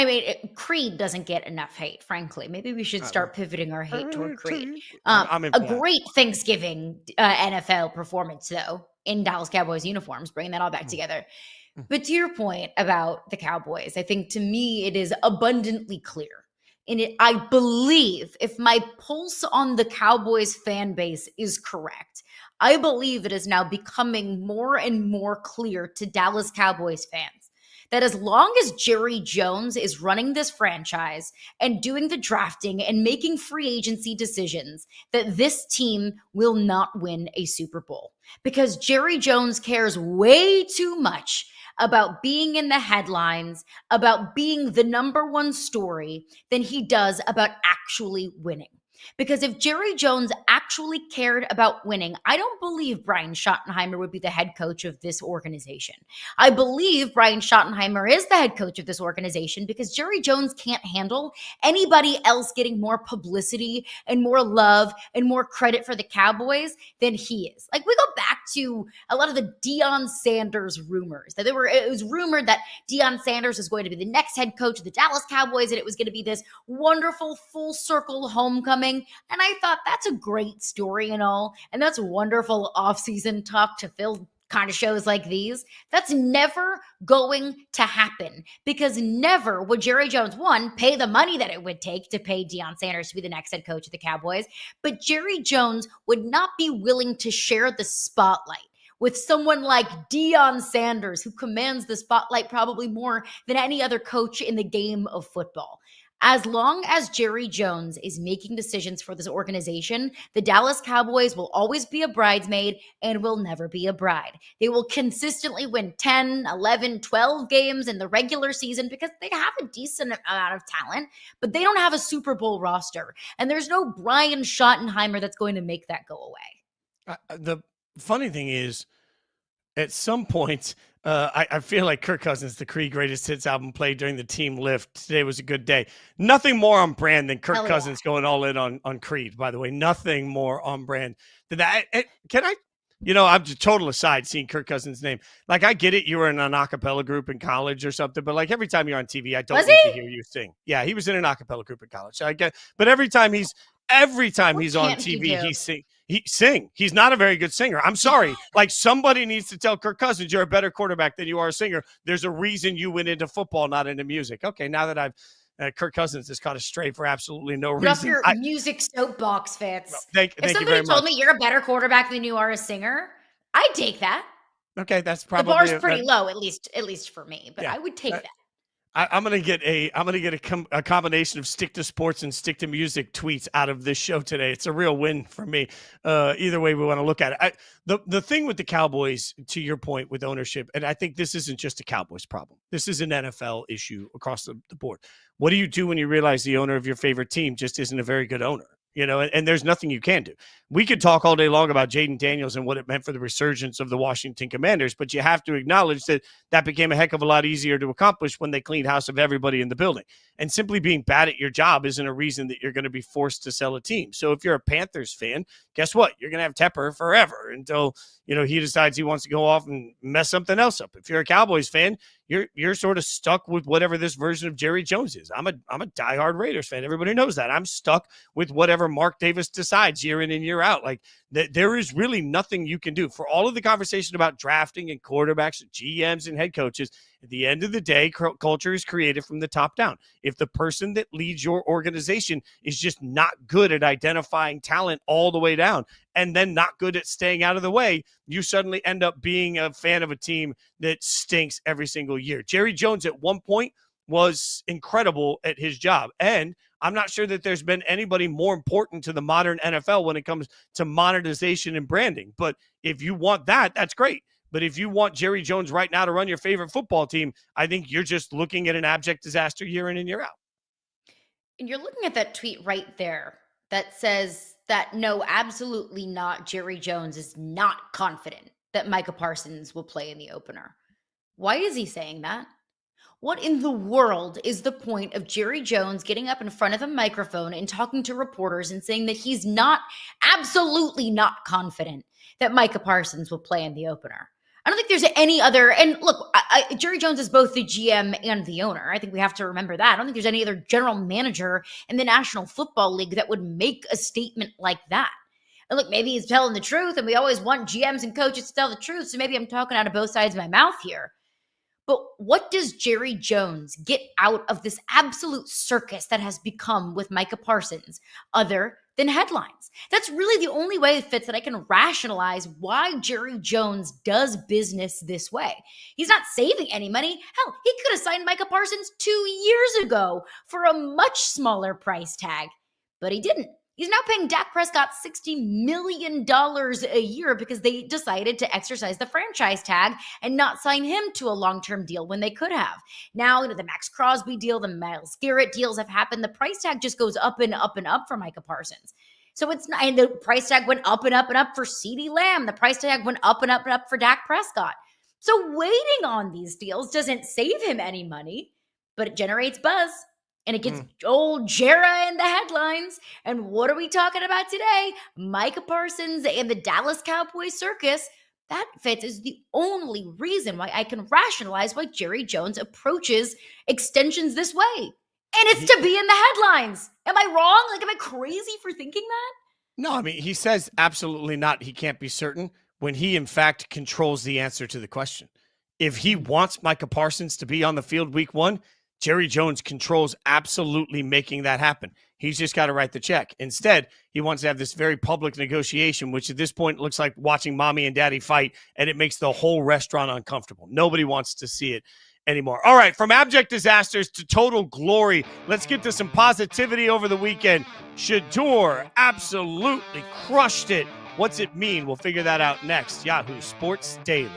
mean, Creed doesn't get enough hate, frankly. Maybe we should start pivoting our hate toward Creed. A great Thanksgiving NFL performance, though, in Dallas Cowboys uniforms, bringing that all back together. But to your point about the Cowboys, I think, to me, it is abundantly clear. I believe, if my pulse on the Cowboys fan base is correct, I believe it is now becoming more and more clear to Dallas Cowboys fans that as long as Jerry Jones is running this franchise and doing the drafting and making free agency decisions, that this team will not win a Super Bowl. Because Jerry Jones cares way too much about being in the headlines, about being the number one story, than he does about actually winning. Because if Jerry Jones actually cared about winning, I don't believe Brian Schottenheimer would be the head coach of this organization. I believe Brian Schottenheimer is the head coach of this organization because Jerry Jones can't handle anybody else getting more publicity and more love and more credit for the Cowboys than he is. Like, we go back to a lot of the Deion Sanders rumors that it was rumored that Deion Sanders is going to be the next head coach of the Dallas Cowboys, and it was going to be this wonderful full circle homecoming. And I thought, that's a great story and all. And that's wonderful off-season talk to fill kind of shows like these. That's never going to happen because never would Jerry Jones, one, pay the money that it would take to pay Deion Sanders to be the next head coach of the Cowboys. But Jerry Jones would not be willing to share the spotlight with someone like Deion Sanders, who commands the spotlight probably more than any other coach in the game of football. As long as Jerry Jones is making decisions for this organization, the Dallas Cowboys will always be a bridesmaid and will never be a bride. They will consistently win 10, 11, 12 games in the regular season because they have a decent amount of talent, but they don't have a Super Bowl roster. And there's no Brian Schottenheimer that's going to make that go away. The funny thing is, at some point, I feel like Kirk Cousins, the Creed Greatest Hits album played during the team lift. Today was a good day. Nothing more on brand than Kirk Cousins going all in on Creed, by the way. Nothing more on brand than that. Can I, I'm just total aside seeing Kirk Cousins' name. Like, I get it. You were in an a cappella group in college or something, but like every time you're on TV, I don't need to hear you sing. Yeah, he was in an a cappella group in college. So I get, but every time he's on TV, he sing. He's not a very good singer. I'm sorry. Like, somebody needs to tell Kirk Cousins you're a better quarterback than you are a singer. There's a reason you went into football, not into music. Okay, now that I've Kirk Cousins has caught a stray for absolutely no reason. Off your music soapbox, Fitz. Well, thank if you somebody very told much. me you're a better quarterback than you are a singer, I'd take that. Okay, that's probably the bar's pretty low, at least for me. But yeah, I would take that. I'm gonna get a combination of stick to sports and stick to music tweets out of this show today. It's a real win for me. Either way we want to look at it. The thing with the Cowboys, to your point with ownership, and I think this isn't just a Cowboys problem. This is an NFL issue across the board. What do you do when you realize the owner of your favorite team just isn't a very good owner? And there's nothing you can do. We could talk all day long about Jaden Daniels and what it meant for the resurgence of the Washington Commanders, but you have to acknowledge that became a heck of a lot easier to accomplish when they cleaned house of everybody in the building. And simply being bad at your job isn't a reason that you're going to be forced to sell a team. So if you're a Panthers fan, guess what? You're going to have Tepper forever until, he decides he wants to go off and mess something else up. If you're a Cowboys fan, you're sort of stuck with whatever this version of Jerry Jones is. I'm a diehard Raiders fan. Everybody knows that. I'm stuck with whatever Mark Davis decides year in and year out. Like, there is really nothing you can do. For all of the conversation about drafting and quarterbacks, and GMs and head coaches, at the end of the day, culture is created from the top down. If the person that leads your organization is just not good at identifying talent all the way down, and then not good at staying out of the way, you suddenly end up being a fan of a team that stinks every single year. Jerry Jones at one point was incredible at his job. And I'm not sure that there's been anybody more important to the modern NFL when it comes to monetization and branding. But if you want that, that's great. But if you want Jerry Jones right now to run your favorite football team, I think you're just looking at an abject disaster year in and year out. And you're looking at that tweet right there that says that no, absolutely not. Jerry Jones is not confident that Micah Parsons will play in the opener. Why is he saying that? What in the world is the point of Jerry Jones getting up in front of a microphone and talking to reporters and saying that he's absolutely not confident that Micah Parsons will play in the opener? I don't think there's any other, and look, Jerry Jones is both the GM and the owner. I think we have to remember that. I don't think there's any other general manager in the National Football League that would make a statement like that. And look, maybe he's telling the truth, and we always want GMs and coaches to tell the truth, so maybe I'm talking out of both sides of my mouth here. But what does Jerry Jones get out of this absolute circus that has become with Micah Parsons other than headlines? That's really the only way, Fitz, that I can rationalize why Jerry Jones does business this way. He's not saving any money. Hell, he could have signed Micah Parsons 2 years ago for a much smaller price tag, but he didn't. He's now paying Dak Prescott $60 million a year because they decided to exercise the franchise tag and not sign him to a long-term deal when they could have. Now, the Max Crosby deal, the Myles Garrett deals have happened. The price tag just goes up and up and up for Micah Parsons. So it's not, and the price tag went up and up and up for CeeDee Lamb. The price tag went up and up and up for Dak Prescott. So waiting on these deals doesn't save him any money, but it generates buzz. And it gets old Jera in the headlines. And what are we talking about today? Micah Parsons and the Dallas Cowboys circus. That, Fitz, is the only reason why I can rationalize why Jerry Jones approaches extensions this way. And it's to be in the headlines. Am I wrong? Like, am I crazy for thinking that? No, I mean, he says absolutely not. He can't be certain when he, in fact, controls the answer to the question. If he wants Micah Parsons to be on the field week 1, Jerry Jones controls absolutely making that happen. He's just got to write the check. Instead, he wants to have this very public negotiation, which at this point looks like watching mommy and daddy fight, and it makes the whole restaurant uncomfortable. Nobody wants to see it. anymore. All right, from abject disasters to total glory, let's get to some positivity over the weekend. Shedeur absolutely crushed it. What's it mean? We'll figure that out next. Yahoo Sports Daily.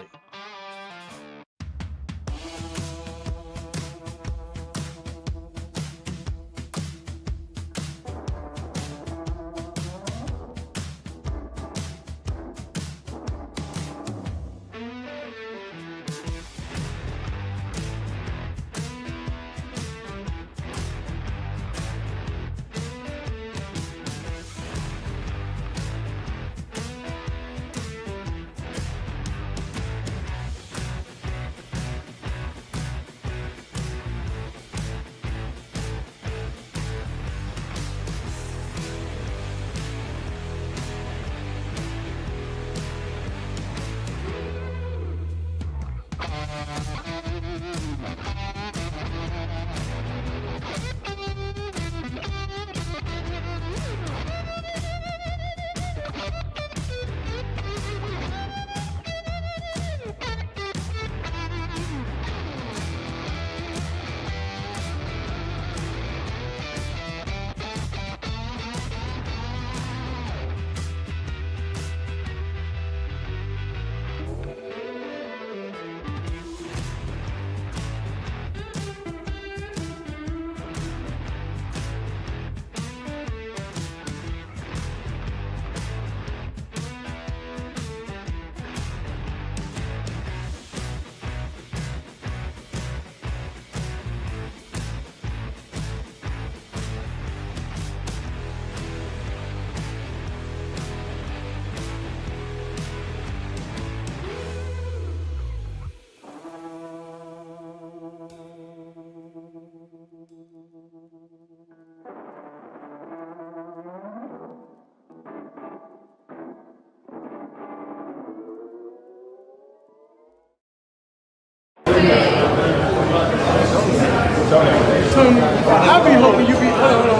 Tony, I be hoping you be. Hold on.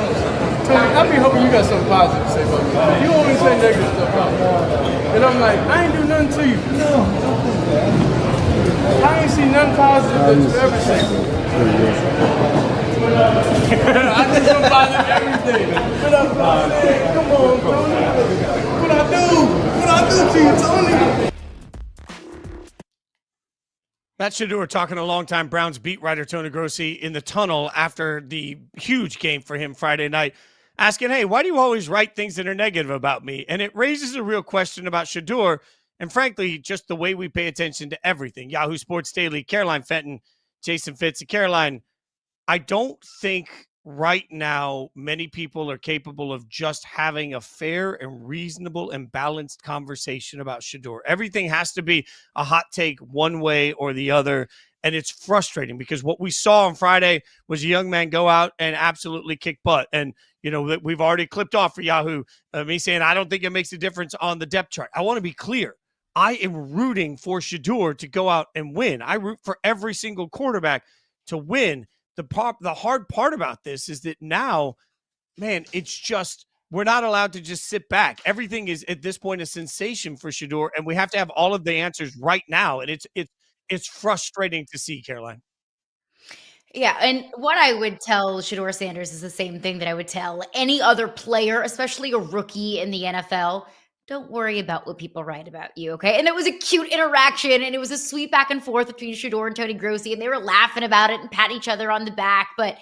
Tony, I be hoping you got something positive to say about me. You always say negative stuff about me. And I'm like, I ain't do nothing to you. No. I ain't seen nothing positive that you ever say. I do something positive every day. But I'm saying, come on, Tony. What I do? What I do to you, Tony? Matt Shedeur talking to longtime Browns beat writer Tony Grossi in the tunnel after the huge game for him Friday night, asking, hey, why do you always write things that are negative about me? And it raises a real question about Shedeur and, frankly, just the way we pay attention to everything. Yahoo Sports Daily, Caroline Fenton, Jason Fitz. Caroline, I don't think right now many people are capable of just having a fair and reasonable and balanced conversation about Shedeur. Everything has to be a hot take one way or the other, and it's frustrating because what we saw on Friday was a young man go out and absolutely kick butt. And you know, we've already clipped off for Yahoo me saying I don't think it makes a difference on the depth chart. I want to be clear. I am rooting for Shedeur to go out and win. I root for every single quarterback to win. The hard part about this is that now, man, it's just we're not allowed to just sit back. Everything is at this point a sensation for Shedeur, and we have to have all of the answers right now. And it's frustrating to see, Caroline. Yeah, and what I would tell Shedeur Sanders is the same thing that I would tell any other player, especially a rookie in the NFL. Don't worry about what people write about you, okay? And it was a cute interaction, and it was a sweet back and forth between Shedeur and Tony Grossi, and they were laughing about it and patting each other on the back, but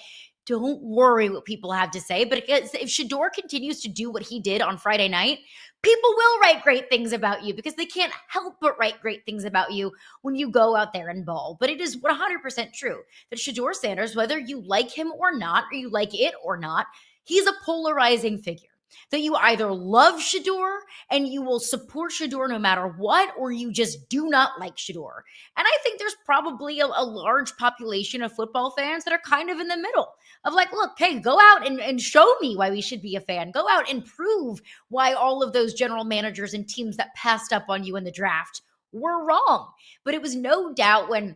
don't worry what people have to say. But if Shedeur continues to do what he did on Friday night, people will write great things about you because they can't help but write great things about you when you go out there and ball. But it is 100% true that Shedeur Sanders, whether you like him or not, or you like it or not, he's a polarizing figure. That you either love Shedeur and you will support Shedeur no matter what, or you just do not like Shedeur. And I think there's probably a large population of football fans that are kind of in the middle of like, look, hey, go out and show me why we should be a fan. Go out and prove why all of those general managers and teams that passed up on you in the draft were wrong. But it was no doubt when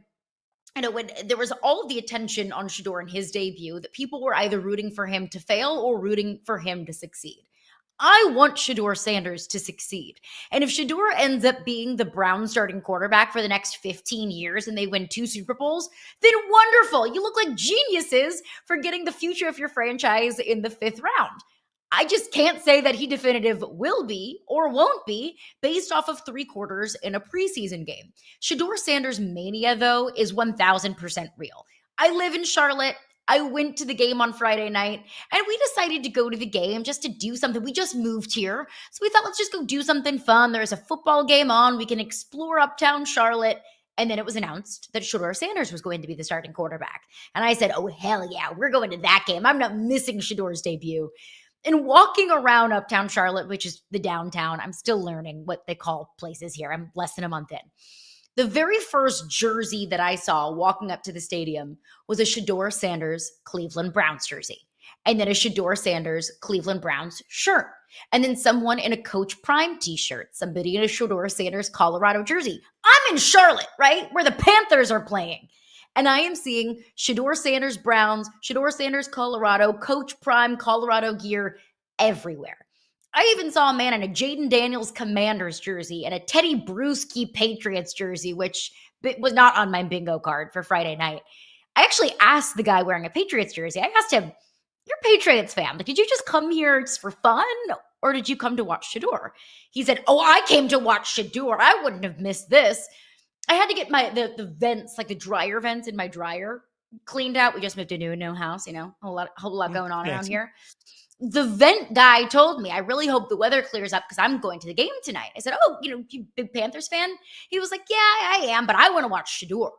there was all of the attention on Shedeur in his debut that people were either rooting for him to fail or rooting for him to succeed. I want Shedeur Sanders to succeed. And if Shedeur ends up being the Browns starting quarterback for the next 15 years and they win 2 Super Bowls, then wonderful. You look like geniuses for getting the future of your franchise in the 5th round. I just can't say that he definitive will be or won't be based off of 3 quarters in a preseason game. Shedeur Sanders mania, though, is 1,000% real. I live in Charlotte. I went to the game on Friday night, and we decided to go to the game just to do something. We just moved here, so we thought, let's just go do something fun. There's a football game on. We can explore uptown Charlotte. And then it was announced that Shedeur Sanders was going to be the starting quarterback. And I said, oh, hell yeah, we're going to that game. I'm not missing Shedeur's debut. And walking around uptown Charlotte, which is the downtown, I'm still learning what they call places here. I'm less than a month in. The very first jersey that I saw walking up to the stadium was a Shedeur Sanders Cleveland Browns jersey. And then a Shedeur Sanders Cleveland Browns shirt. And then someone in a Coach Prime t-shirt. Somebody in a Shedeur Sanders Colorado jersey. I'm in Charlotte, right? Where the Panthers are playing. And I am seeing Shedeur Sanders Browns, Shedeur Sanders Colorado, Coach Prime Colorado gear everywhere. I even saw a man in a Jaden Daniels Commanders jersey and a Teddy Bruschi Patriots jersey, which was not on my bingo card for Friday night. I actually asked the guy wearing a Patriots jersey, I asked him, you're a Patriots fan. Like, did you just come here just for fun or did you come to watch Shedeur? He said, oh, I came to watch Shedeur. I wouldn't have missed this. I had to get the vents, like the dryer vents in my dryer cleaned out. We just moved to a new house, a whole lot going on around here. The vent guy told me, I really hope the weather clears up because I'm going to the game tonight. I said, oh, you big Panthers fan? He was like, yeah, I am, but I want to watch Shedeur.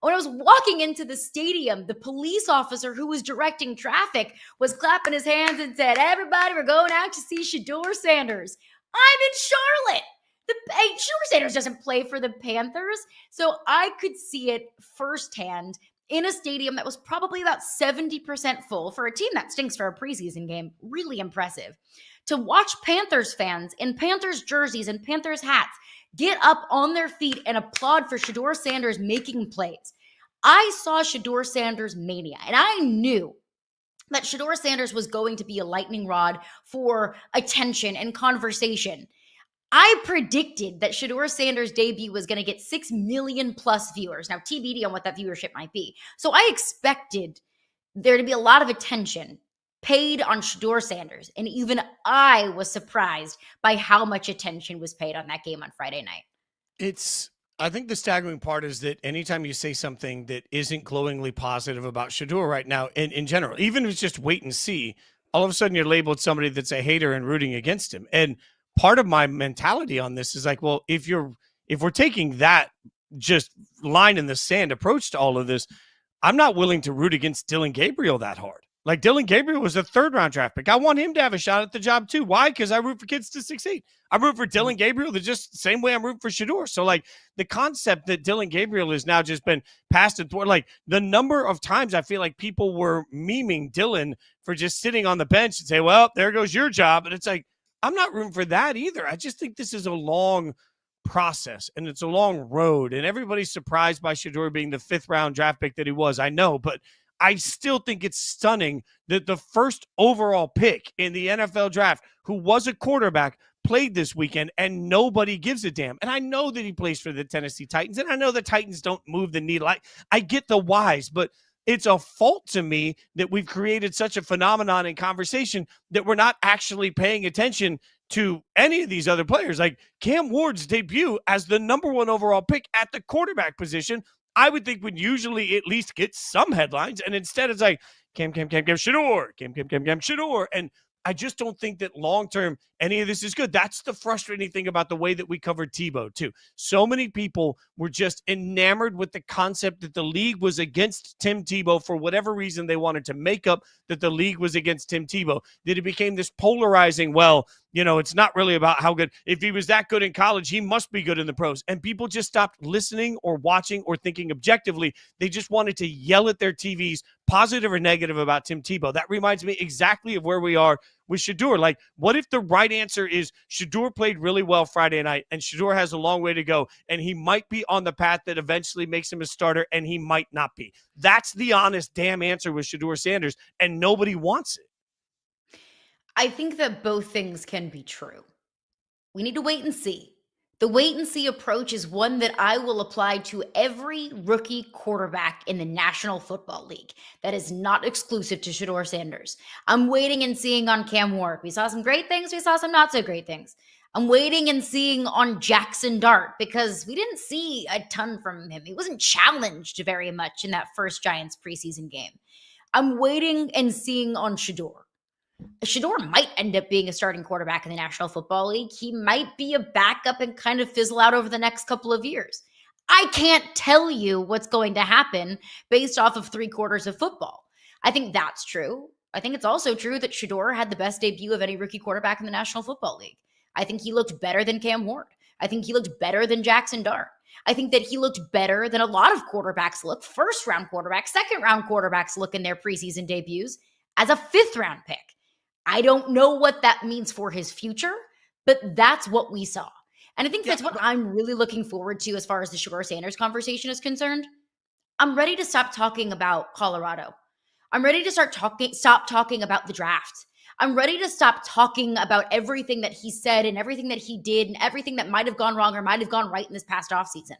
When I was walking into the stadium, the police officer who was directing traffic was clapping his hands and said, everybody, we're going out to see Shedeur Sanders. I'm in Charlotte. Shedeur Sanders doesn't play for the Panthers. So I could see it firsthand in a stadium that was probably about 70% full for a team that stinks for a preseason game. Really impressive. To watch Panthers fans in Panthers jerseys and Panthers hats get up on their feet and applaud for Shedeur Sanders making plays. I saw Shedeur Sanders mania, and I knew that Shedeur Sanders was going to be a lightning rod for attention and conversation. I predicted that Shedeur Sanders' debut was going to get 6 million plus viewers. Now, TBD on what that viewership might be. So I expected there to be a lot of attention paid on Shedeur Sanders. And even I was surprised by how much attention was paid on that game on Friday night. I think the staggering part is that anytime you say something that isn't glowingly positive about Shedeur right now, in general, even if it's just wait and see, all of a sudden you're labeled somebody that's a hater and rooting against him. And part of my mentality on this is like, well, if we're taking that just line in the sand approach to all of this, I'm not willing to root against Dillon Gabriel that hard. Like, Dillon Gabriel was a 3rd-round draft pick. I want him to have a shot at the job too. Why? Because I root for kids to succeed. I root for Dillon Gabriel the just same way I'm rooting for Shedeur. So, like, the concept that Dillon Gabriel has now just been passed and thwarted, like, the number of times I feel like people were memeing Dillon for just sitting on the bench and say, well, there goes your job. And it's like, I'm not rooting for that either. I just think this is a long process and it's a long road. And everybody's surprised by Shedeur being the 5th-round draft pick that he was. I know, but I still think it's stunning that the first overall pick in the NFL draft, who was a quarterback, played this weekend and nobody gives a damn. And I know that he plays for the Tennessee Titans, and I know the Titans don't move the needle. I get the whys, but it's a fault to me that we've created such a phenomenon in conversation that we're not actually paying attention to any of these other players. Like Cam Ward's debut as the number 1 overall pick at the quarterback position, I would think would usually at least get some headlines. And instead it's like, Cam, Shedeur, Cam, Shedeur. And I just don't think that long-term any of this is good. That's the frustrating thing about the way that we covered Tebow too. So many people were just enamored with the concept that the league was against Tim Tebow for whatever reason they wanted to make up that the league was against Tim Tebow, that it became this polarizing, well, it's not really about how good. If he was that good in college, he must be good in the pros. And people just stopped listening or watching or thinking objectively. They just wanted to yell at their TVs, positive or negative, about Tim Tebow. That reminds me exactly of where we are with Shedeur. Like, what if the right answer is Shedeur played really well Friday night and Shedeur has a long way to go and he might be on the path that eventually makes him a starter and he might not be? That's the honest damn answer with Shedeur Sanders, and nobody wants it. I think that both things can be true. We need to wait and see. The wait and see approach is one that I will apply to every rookie quarterback in the National Football League. That is not exclusive to Shedeur Sanders. I'm waiting and seeing on Cam Ward. We saw some great things, we saw some not so great things. I'm waiting and seeing on Jackson Dart because we didn't see a ton from him. He wasn't challenged very much in that first Giants preseason game. I'm waiting and seeing on Shedeur. Shedeur might end up being a starting quarterback in the National Football League. He might be a backup and kind of fizzle out over the next couple of years. I can't tell you what's going to happen based off of 3 quarters of football. I think that's true. I think it's also true that Shedeur had the best debut of any rookie quarterback in the National Football League. I think he looked better than Cam Ward. I think he looked better than Jackson Dart. I think that he looked better than a lot of quarterbacks look, first-round quarterbacks, second-round quarterbacks look in their preseason debuts as a 5th-round pick. I don't know what that means for his future, but that's what we saw. And I think that's what I'm really looking forward to as far as the Shedeur Sanders conversation is concerned. I'm ready to stop talking about Colorado. I'm ready to stop talking about the draft. I'm ready to stop talking about everything that he said and everything that he did and everything that might have gone wrong or might have gone right in this past offseason.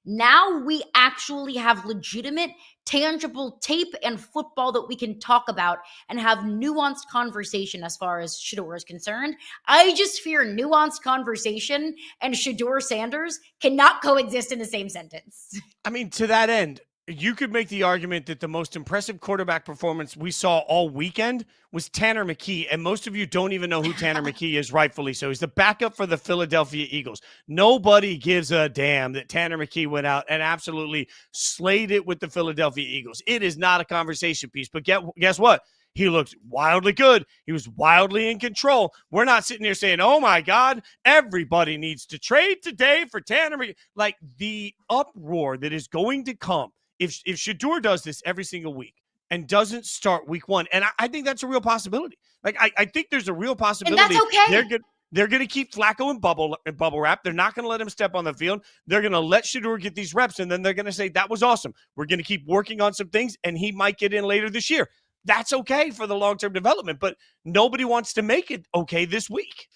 Now we actually have legitimate, tangible tape and football that we can talk about and have nuanced conversation as far as Shedeur is concerned. I just fear nuanced conversation and Shedeur Sanders cannot coexist in the same sentence. I mean, to that end, you could make the argument that the most impressive quarterback performance we saw all weekend was Tanner McKee, and most of you don't even know who Tanner McKee is, rightfully so. He's the backup for the Philadelphia Eagles. Nobody gives a damn that Tanner McKee went out and absolutely slayed it with the Philadelphia Eagles. It is not a conversation piece, but guess what? He looked wildly good. He was wildly in control. We're not sitting here saying, oh my God, everybody needs to trade today for Tanner McKee. Like, the uproar that is going to come if Shedeur does this every single week and doesn't start week 1, and I think that's a real possibility. Like, I think there's a real possibility. And that's okay. They're going to keep Flacco in bubble wrap. They're not going to let him step on the field. They're going to let Shedeur get these reps, and then they're going to say, that was awesome. We're going to keep working on some things, and he might get in later this year. That's okay for the long-term development, but nobody wants to make it okay this week.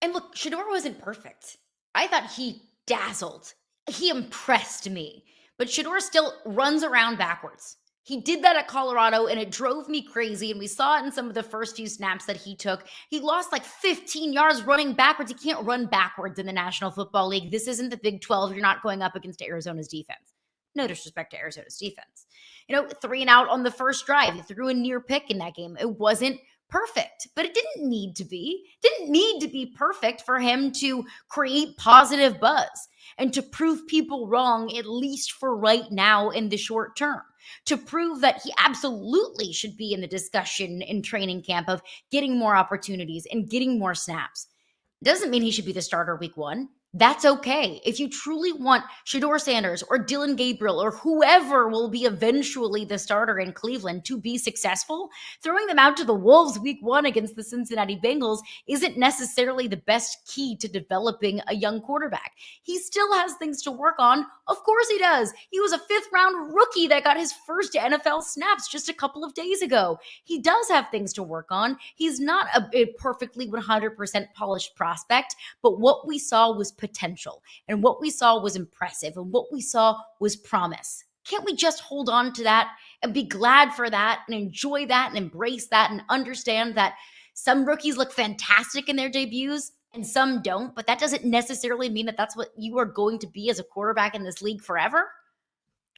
And look, Shedeur wasn't perfect. I thought he dazzled. He impressed me. But Shedeur still runs around backwards. He did that at Colorado, and it drove me crazy, and we saw it in some of the first few snaps that he took. He lost like 15 yards running backwards. He can't run backwards in the National Football League. This isn't the Big 12. You're not going up against Arizona's defense. No disrespect to Arizona's defense. 3 and out on the first drive. He threw a near pick in that game. It wasn't perfect, but it didn't need to be. It didn't need to be perfect for him to create positive buzz and to prove people wrong, at least for right now in the short term, to prove that he absolutely should be in the discussion in training camp of getting more opportunities and getting more snaps. Doesn't mean he should be the starter week 1. That's okay. If you truly want Shedeur Sanders or Dillon Gabriel or whoever will be eventually the starter in Cleveland to be successful, throwing them out to the Wolves week 1 against the Cincinnati Bengals isn't necessarily the best key to developing a young quarterback. He still has things to work on. Of course he does. He was a 5th-round rookie that got his first NFL snaps just a couple of days ago. He does have things to work on. He's not a perfectly 100% polished prospect, but what we saw was potential, and what we saw was impressive, and what we saw was promise. Can't we just hold on to that and be glad for that and enjoy that and embrace that and understand that some rookies look fantastic in their debuts and some don't, but that doesn't necessarily mean that that's what you are going to be as a quarterback in this league forever?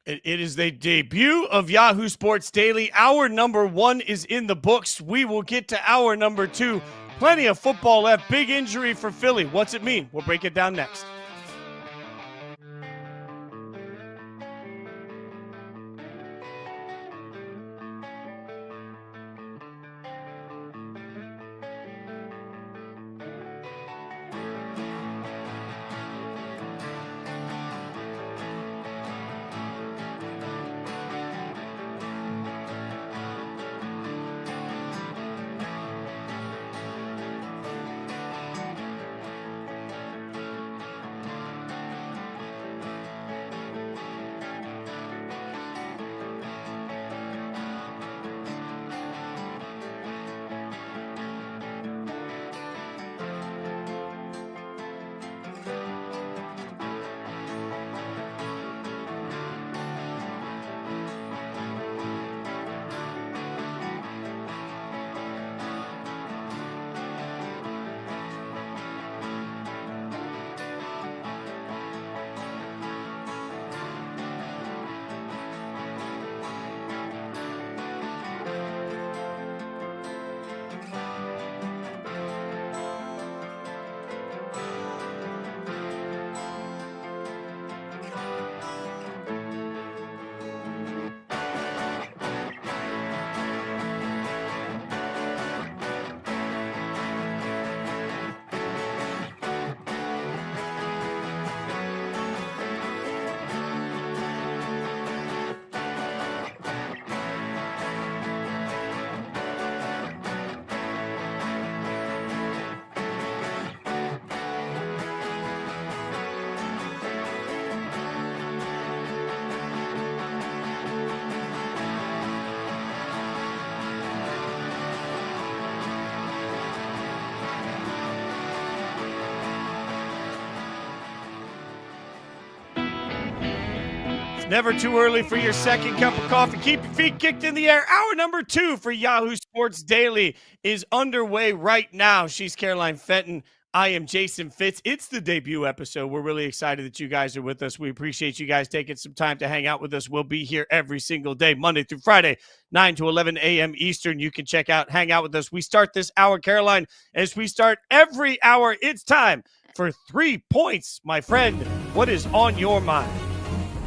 It is the debut of Yahoo Sports Daily. Hour number 1 is in the books. We will get to hour number 2. Plenty of football left. Big injury for Philly. What's it mean? We'll break it down next. Never too early for your second cup of coffee. Keep your feet kicked in the air. Hour number 2 for Yahoo Sports Daily is underway right now. She's Caroline Fenton. I am Jason Fitz. It's the debut episode. We're really excited that you guys are with us. We appreciate you guys taking some time to hang out with us. We'll be here every single day, Monday through Friday, 9 to 11 a.m. Eastern. You can hang out with us. We start this hour, Caroline, as we start every hour. It's time for 3 points, my friend. What is on your mind?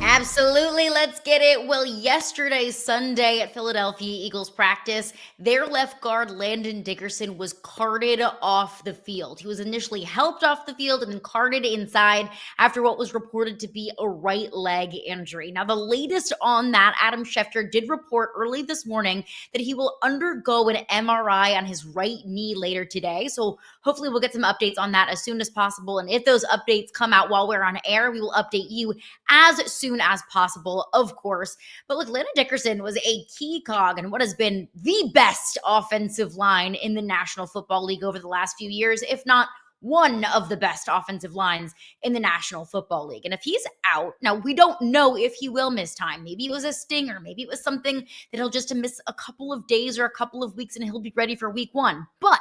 Absolutely. Let's get it. Well, yesterday, Sunday at Philadelphia Eagles practice, their left guard, Landon Dickerson, was carted off the field. He was initially helped off the field and then carted inside after what was reported to be a right leg injury. Now, the latest on that, Adam Schefter did report early this morning that he will undergo an MRI on his right knee later today. So hopefully we'll get some updates on that as soon as possible. And if those updates come out while we're on air, we will update you as soon as possible, of course. But look, Landon Dickerson was a key cog in what has been the best offensive line in the National Football League over the last few years, if not one of the best offensive lines in the National Football League. And if he's out, now we don't know if he will miss time. Maybe it was a stinger. Maybe it was something that he'll just miss a couple of days or a couple of weeks and he'll be ready for week 1. But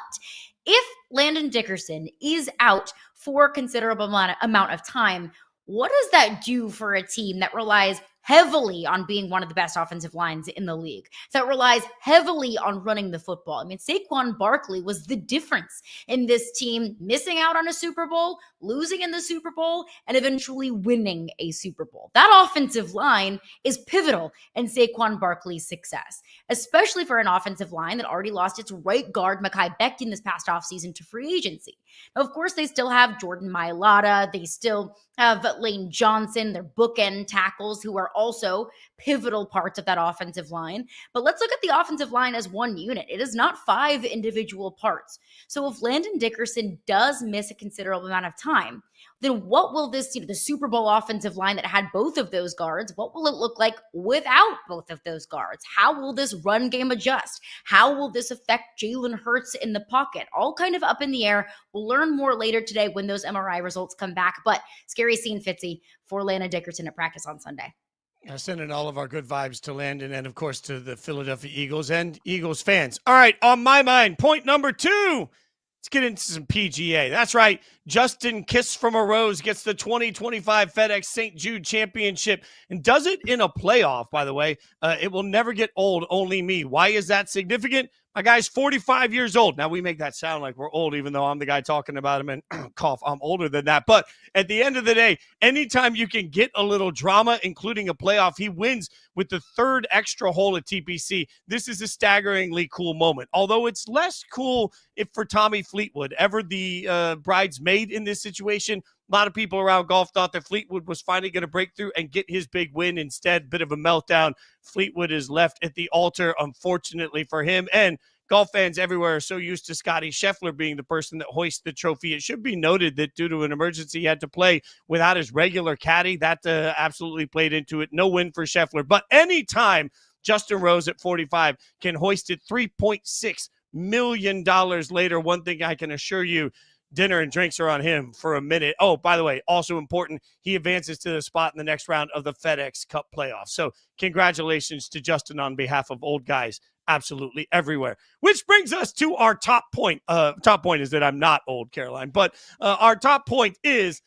if Landon Dickerson is out for a considerable amount of time, what does that do for a team that relies heavily on being one of the best offensive lines in the league, that relies heavily on running the football? I mean, Saquon Barkley was the difference in this team missing out on a Super Bowl, losing in the Super Bowl, and eventually winning a Super Bowl. That offensive line is pivotal in Saquon Barkley's success, especially for an offensive line that already lost its right guard, Mekhi Becton, this past offseason to free agency. Now, of course, they still have Jordan Mailata. They still have Lane Johnson, their bookend tackles, who are also pivotal parts of that offensive line. But let's look at the offensive line as one unit. It is not 5 individual parts. So if Landon Dickerson does miss a considerable amount of time, then what will this, the Super Bowl offensive line that had both of those guards, what will it look like without both of those guards? How will this run game adjust? How will this affect Jalen Hurts in the pocket? All kind of up in the air. We'll learn more later today when those MRI results come back. But scary scene, Fitzy, for Landon Dickerson at practice on Sunday. Sending all of our good vibes to Landon and, of course, to the Philadelphia Eagles and Eagles fans. All right, on my mind, point number 2. Let's get into some PGA. That's right. Justin Kiss from a Rose gets the 2025 FedEx St. Jude Championship and does it in a playoff, by the way. It will never get old, only me. Why is that significant? My guy's 45 years old. Now, we make that sound like we're old, even though I'm the guy talking about him and cough, I'm older than that. But at the end of the day, anytime you can get a little drama, including a playoff, he wins with the 3rd extra hole at TPC. This is a staggeringly cool moment. Although it's less cool if for Tommy Fleetwood, ever the bridesmaid in this situation. A lot of people around golf thought that Fleetwood was finally going to break through and get his big win. Instead, bit of a meltdown. Fleetwood is left at the altar, unfortunately for him. And golf fans everywhere are so used to Scotty Scheffler being the person that hoists the trophy. It should be noted that due to an emergency, he had to play without his regular caddy. That absolutely played into it. No win for Scheffler. But anytime Justin Rose at 45 can hoist it $3.6 million later, one thing I can assure you, dinner and drinks are on him for a minute. Oh, by the way, also important, he advances to the spot in the next round of the FedEx Cup playoffs. So congratulations to Justin on behalf of old guys absolutely everywhere. Which brings us to our top point. Top point is that I'm not old, Caroline. But our top point is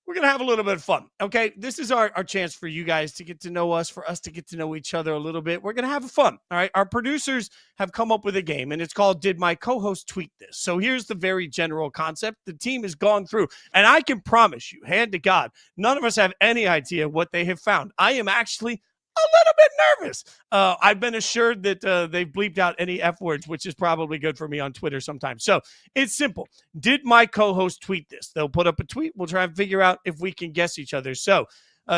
we're going to have a little bit of fun, okay? This is our chance for you guys to get to know us, for us to get to know each other a little bit. We're going to have fun, all right? Our producers have come up with a game, and it's called Did My Co-Host Tweet This? So here's the very general concept. The team has gone through, and I can promise you, hand to God, none of us have any idea what they have found. I am actually a little bit nervous. I've been assured that they've bleeped out any F words, which is probably good for me on Twitter sometimes. So it's simple. Did my co-host tweet this? They'll put up a tweet. We'll try and figure out if we can guess each other. So,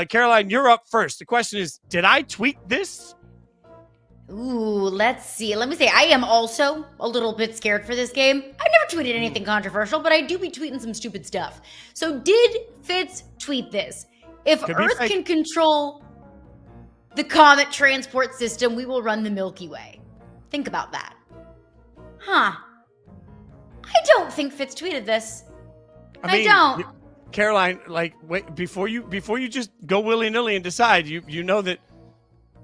Caroline, you're up first. The question is, did I tweet this? Ooh, let's see. Let me say, I am also a little bit scared for this game. I've never tweeted anything controversial, but I do be tweeting some stupid stuff. So did Fitz tweet this? If Earth can control the comet transport system, we will run the Milky Way. Think about that. Huh. I don't think Fitz tweeted this. I don't. Caroline, like, wait, before you just go willy-nilly and decide, you know that,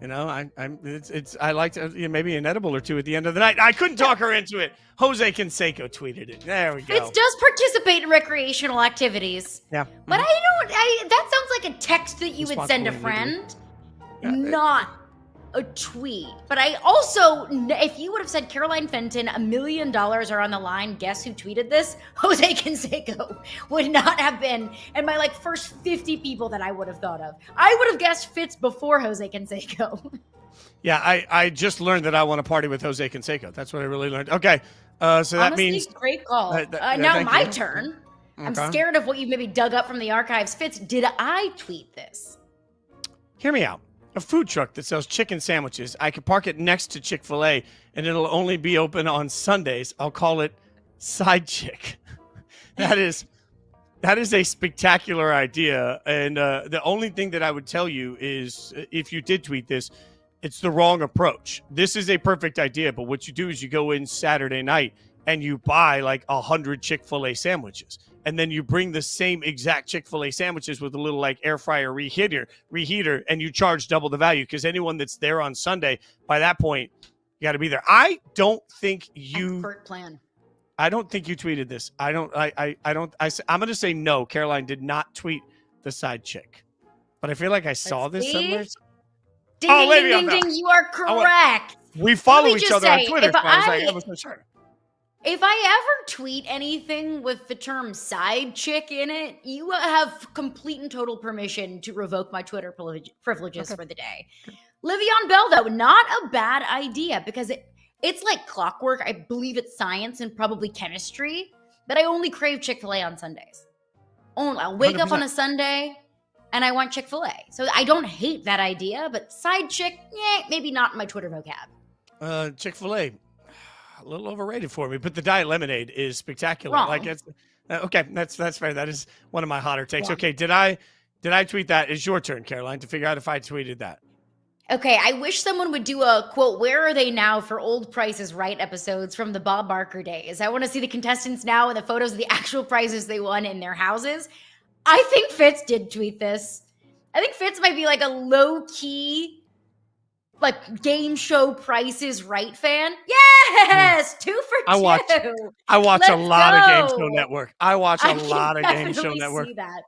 I like to, maybe an edible or two at the end of the night. I couldn't talk her into it. Jose Canseco tweeted it. There we go. Fitz does participate in recreational activities. Yeah. But that sounds like a text that you would send a friend, not a tweet. But I also, if you would have said Caroline Fenton, $1 million are on the line, guess who tweeted this? Jose Canseco would not have been in my first 50 people that I would have thought of. I would have guessed Fitz before Jose Canseco. Yeah, I just learned that I want to party with Jose Canseco. That's what I really learned. Okay, so that Honestly, means great call. Now my turn. Okay. I'm scared of what you maybe dug up from the archives. Fitz, did I tweet this? Hear me out. A food truck that sells chicken sandwiches. I could park it next to Chick-fil-A, and it'll only be open on Sundays. I'll call it Side Chick. That is a spectacular idea. And the only thing that I would tell you is, if you did tweet this, it's the wrong approach. This is a perfect idea, but what you do is you go in Saturday night and you buy 100 Chick-fil-A sandwiches. And then you bring the same exact Chick-fil-A sandwiches with a little air fryer reheater, and you charge double the value, because anyone that's there on Sunday, by that point, you got to be there. I don't think you plan. I don't think you tweeted this. I'm going to say no. Caroline did not tweet the Side Chick, but I feel like I saw this somewhere. Ding, ding, ding, ding. You are correct. We follow each other on Twitter. So I wasn't sure. If I ever tweet anything with the term side chick in it, you have complete and total permission to revoke my Twitter privileges for the day. Le'Veon Bell, though, not a bad idea, because it's like clockwork. I believe it's science and probably chemistry, but I only crave Chick-fil-A on Sundays. I'll wake 100%. Up on a Sunday and I want Chick-fil-A. So I don't hate that idea, but side chick, maybe not in my Twitter vocab. Chick-fil-A. A little overrated for me, but the Diet Lemonade is spectacular. Wrong. It's okay. That's fair. That is one of my hotter takes. Wrong. Okay, did I tweet that? It's your turn, Caroline, to figure out if I tweeted that. Okay, I wish someone would do a quote, "Where are they now?" for old Price is Right episodes from the Bob Barker days. I want to see the contestants now and the photos of the actual prizes they won in their houses. I think Fitz did tweet this. I think Fitz might be a low key, game show Price is Right fan. Yes! 2 for 2. I watch a lot of Game Show Network. I watch a lot of Game Show Network. See that.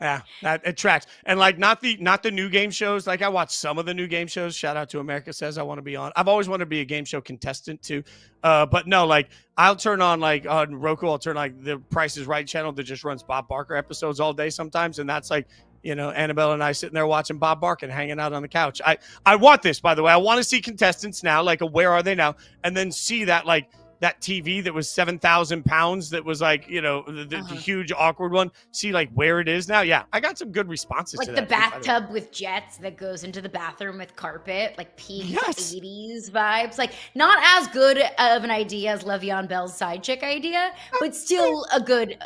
Yeah, that it tracks. And not the new game shows. I watch some of the new game shows. Shout out to America Says I Want to Be On. I've always wanted to be a game show contestant too. But no, I'll turn on on Roku, I'll turn the Price is Right channel that just runs Bob Barker episodes all day sometimes. And that's Annabelle and I sitting there watching Bob Barker and hanging out on the couch. I want this, by the way. I want to see contestants now, where are they now? And then see that, that TV that was 7,000 pounds that was the huge awkward one. See where it is now. Yeah, I got some good responses to that. The bathtub with jets that goes into the bathroom with carpet, peak 80s vibes. Not as good of an idea as Le'Veon Bell's side chick idea, but still a good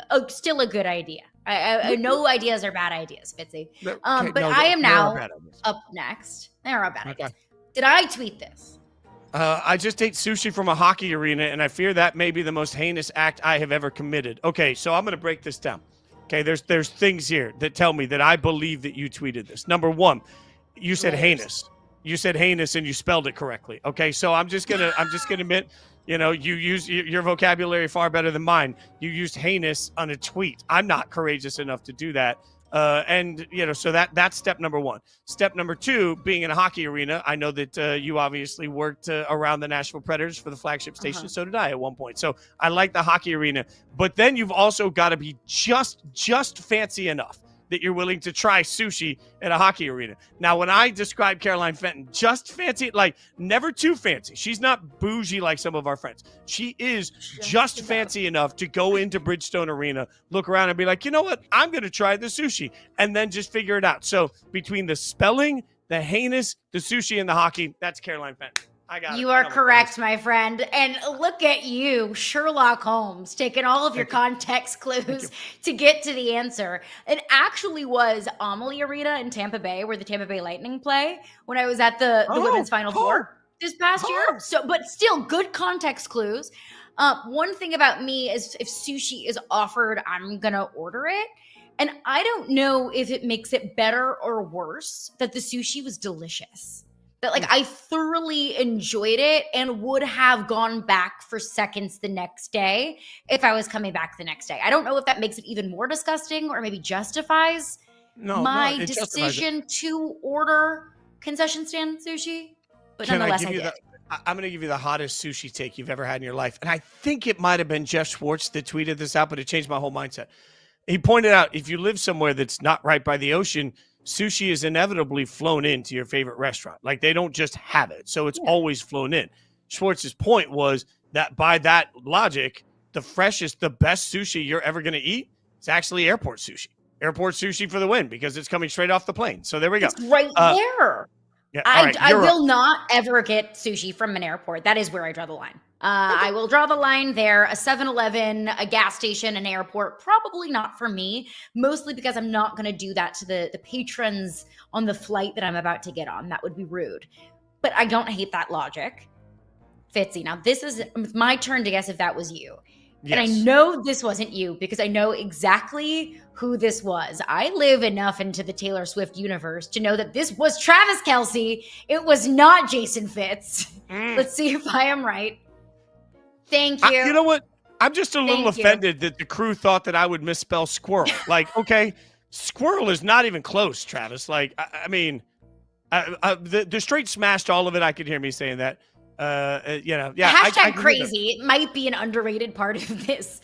idea. I no ideas are bad ideas, Fitzy. I am now up next. There are bad ideas. Did I tweet this? I just ate sushi from a hockey arena, and I fear that may be the most heinous act I have ever committed. Okay, so I'm going to break this down. Okay, there's things here that tell me that I believe that you tweeted this. Number one, you said heinous. You said heinous, and you spelled it correctly. Okay, so I'm just gonna admit, you use your vocabulary far better than mine. You used heinous on a tweet. I'm not courageous enough to do that. So that's step number one. Step number two, being in a hockey arena, I know that you obviously worked around the Nashville Predators for the flagship station. So did I at one point. So I like the hockey arena. But then you've also got to be just fancy enough that you're willing to try sushi at a hockey arena. Now, when I describe Caroline Fenton, just fancy, never too fancy. She's not bougie like some of our friends. She is just fancy enough to go into Bridgestone Arena, look around and be like, you know what? I'm going to try the sushi, and then just figure it out. So between the spelling, the heinous, the sushi, and the hockey, that's Caroline Fenton. I got it. You are correct, my friend. And look at you, Sherlock Holmes, taking all of your context clues to get to the answer. It actually was Amalie Arena in Tampa Bay, where the Tampa Bay Lightning play, when I was at the Women's Final Four this past year. So, but still, good context clues. One thing about me is if sushi is offered, I'm going to order it. And I don't know if it makes it better or worse that the sushi was delicious. That like I thoroughly enjoyed it and would have gone back for seconds the next day if I was coming back the next day. I don't know if that makes it even more disgusting or maybe justifies my decision to order concession stand sushi. But nonetheless, I did. I'm going to give you the hottest sushi take you've ever had in your life. And I think it might have been Jeff Schwartz that tweeted this out, but it changed my whole mindset. He pointed out, if you live somewhere that's not right by the ocean, sushi is inevitably flown into your favorite restaurant. Like they don't just have it. So it's always flown in. Schwartz's point was that by that logic, the freshest, the best sushi you're ever going to eat is actually airport sushi. Airport sushi for the win because it's coming straight off the plane. So there we go. It's right there. Yeah, I will not ever get sushi from an airport. That is where I draw the line. I will draw the line there. A 7-Eleven, a gas station, an airport, probably not for me, mostly because I'm not going to do that to the patrons on the flight that I'm about to get on. That would be rude. But I don't hate that logic. Fitzy, now this is my turn to guess if that was you. Yes. And I know this wasn't you because I know exactly who this was. I live enough into the Taylor Swift universe to know that this was Travis Kelce. It was not Jason Fitz. Let's see if I am right. Thank you. You know what? I'm just a little offended that the crew thought that I would misspell squirrel. Like, okay, squirrel is not even close, Travis. Like, I mean, the straight smashed all of it. I could hear me saying that. Hashtag crazy. It might be an underrated part of this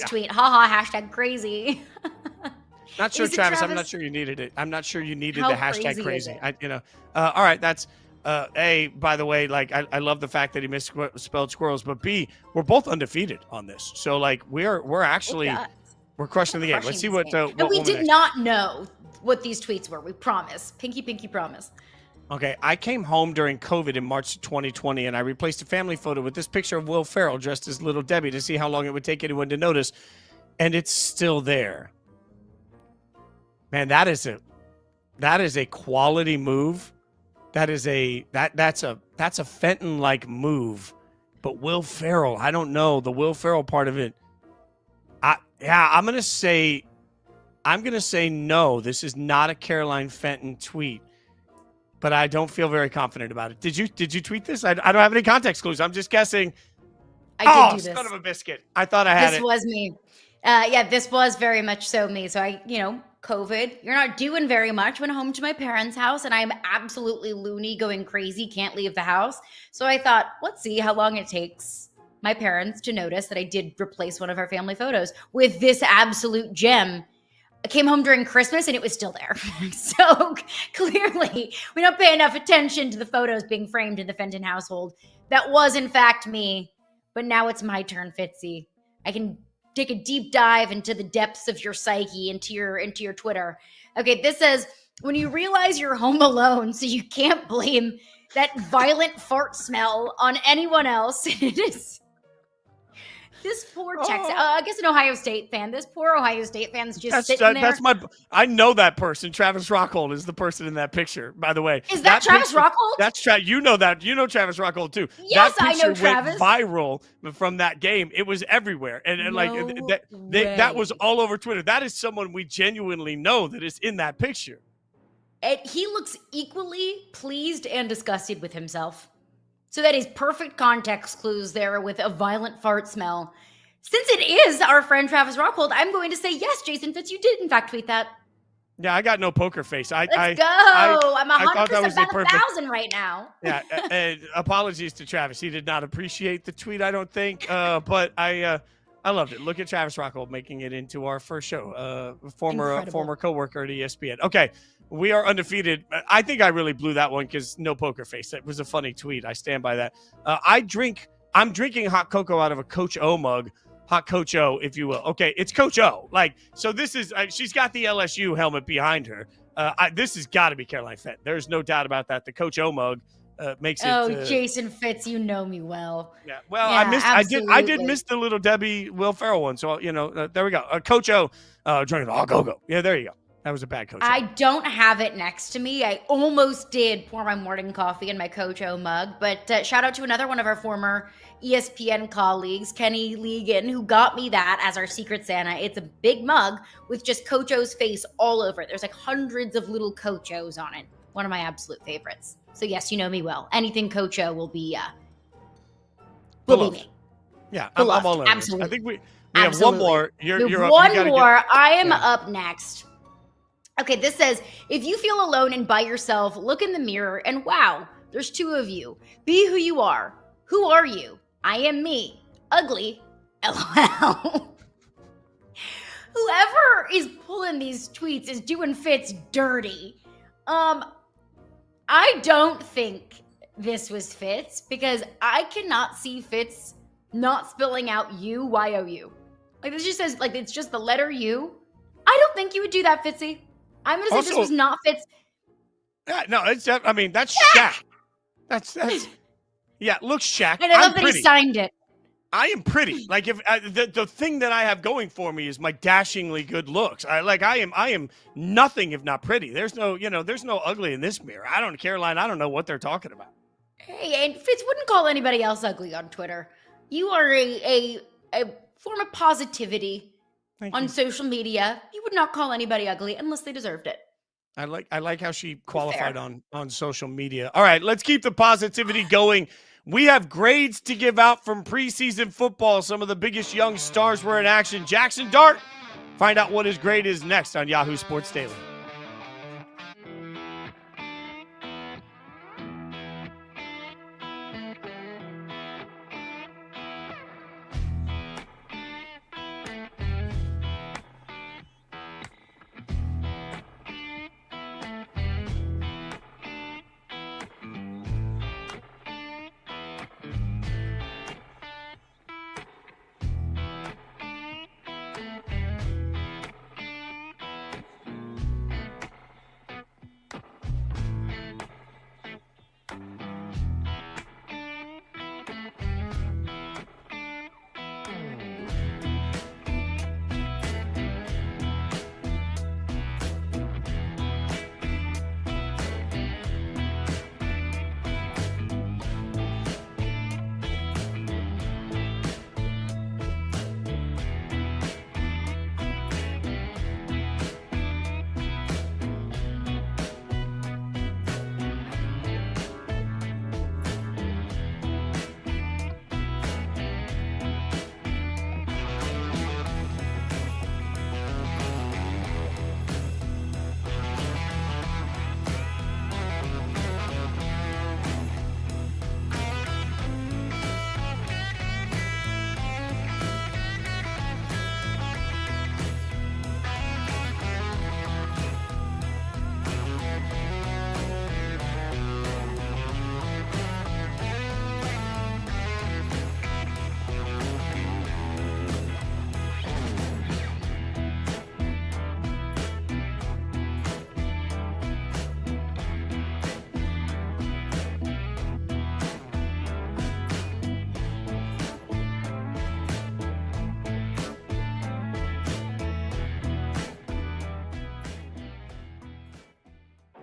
tweet. Haha, hashtag crazy. Not sure, Travis. I'm not sure you needed it. I'm not sure you needed the hashtag crazy. All right. That's A, by the way, like I love the fact that he misspelled squirrels, but B, we're both undefeated on this. So like we're actually we're crushing the game. Let's see what we did not know what these tweets were. We promise. Pinky promise. Okay, I came home during COVID in March 2020, and I replaced a family photo with this picture of Will Ferrell dressed as Little Debbie to see how long it would take anyone to notice, and it's still there. Man, that is a quality move. That's a Fenton-like move. But Will Ferrell, I don't know the Will Ferrell part of it. I'm gonna say no. This is not a Caroline Fenton tweet. But I don't feel very confident about it. Did you tweet this? I don't have any context clues. I'm just guessing. I did do this. Son of a biscuit. I thought I had it. This was me. This was very much so me. So COVID, you're not doing very much. Went home to my parents' house and I'm absolutely loony, going crazy, can't leave the house. So I thought, let's see how long it takes my parents to notice that I did replace one of our family photos with this absolute gem. I came home during Christmas and it was still there. So clearly we don't pay enough attention to the photos being framed in the Fenton household. That was in fact me, but now it's my turn, Fitzy. I can take a deep dive into the depths of your psyche, into your Twitter. Okay, this says, when you realize you're home alone, so you can't blame that violent fart smell on anyone else. It is this poor Texas, I guess an Ohio State fan. This poor Ohio State fan's just sitting there. I know that person. Travis Rockhold is the person in that picture, by the way. Is that Travis Rockhold? That's you know that. You know Travis Rockhold too. Yes, that I know Travis. Went viral from that game. It was everywhere, and that was all over Twitter. That is someone we genuinely know that is in that picture. And he looks equally pleased and disgusted with himself. So that is perfect context clues there with a violent fart smell. Since it is our friend Travis Rockhold, I'm going to say yes, Jason Fitz, you did in fact tweet that. Yeah, I got no poker face. Let's go. I'm 100% about 1,000 right now. Yeah, and apologies to Travis. He did not appreciate the tweet, I don't think. But I loved it. Look at Travis Rockhold making it into our first show. Former coworker at ESPN. Okay. We are undefeated. I think I really blew that one because no poker face. That was a funny tweet. I stand by that. I'm drinking hot cocoa out of a Coach O mug. Hot Coach O, if you will. Okay, it's Coach O. So this is, she's got the LSU helmet behind her. This has got to be Caroline Fenton. There's no doubt about that. The Coach O mug makes it. Oh, Jason Fitz, you know me well. Yeah. Well, yeah, I did miss the Little Debbie Will Ferrell one. So, there we go. Coach O drinking hot cocoa. Yeah, there you go. That was a bad Coach I don't have it next to me. I almost did pour my morning coffee in my Coach O mug, but shout out to another one of our former ESPN colleagues, Kenny Legan, who got me that as our Secret Santa. It's a big mug with just Coach O's face all over it. There's like hundreds of little Coach O's on it. One of my absolute favorites. So yes, you know me well. Anything Coach O will be me. Yeah, I'm all over. Absolutely. I think we have one more. You're one up. More. I am up next. Okay, this says, if you feel alone and by yourself, look in the mirror and wow, there's two of you. Be who you are. Who are you? I am me. Ugly. LOL. Whoever is pulling these tweets is doing Fitz dirty. I don't think this was Fitz because I cannot see Fitz not spelling out U-Y-O-U. Like this just says, like it's just the letter U. I don't think you would do that, Fitzy. I'm going to say this was not Fitz. No, that's Shaq. That's yeah, look, Shaq. And I love that he signed it. I am pretty. Like if the thing that I have going for me is my dashingly good looks. I am nothing if not pretty. There's no ugly in this mirror. Caroline, I don't know what they're talking about. Hey, and Fitz wouldn't call anybody else ugly on Twitter. You are a form of positivity. On social media, you would not call anybody ugly unless they deserved it. I like how she qualified on social media. All right, let's keep the positivity going. We have grades to give out from preseason football. Some of the biggest young stars were in action. Jackson Dart, find out what his grade is next on Yahoo Sports Daily.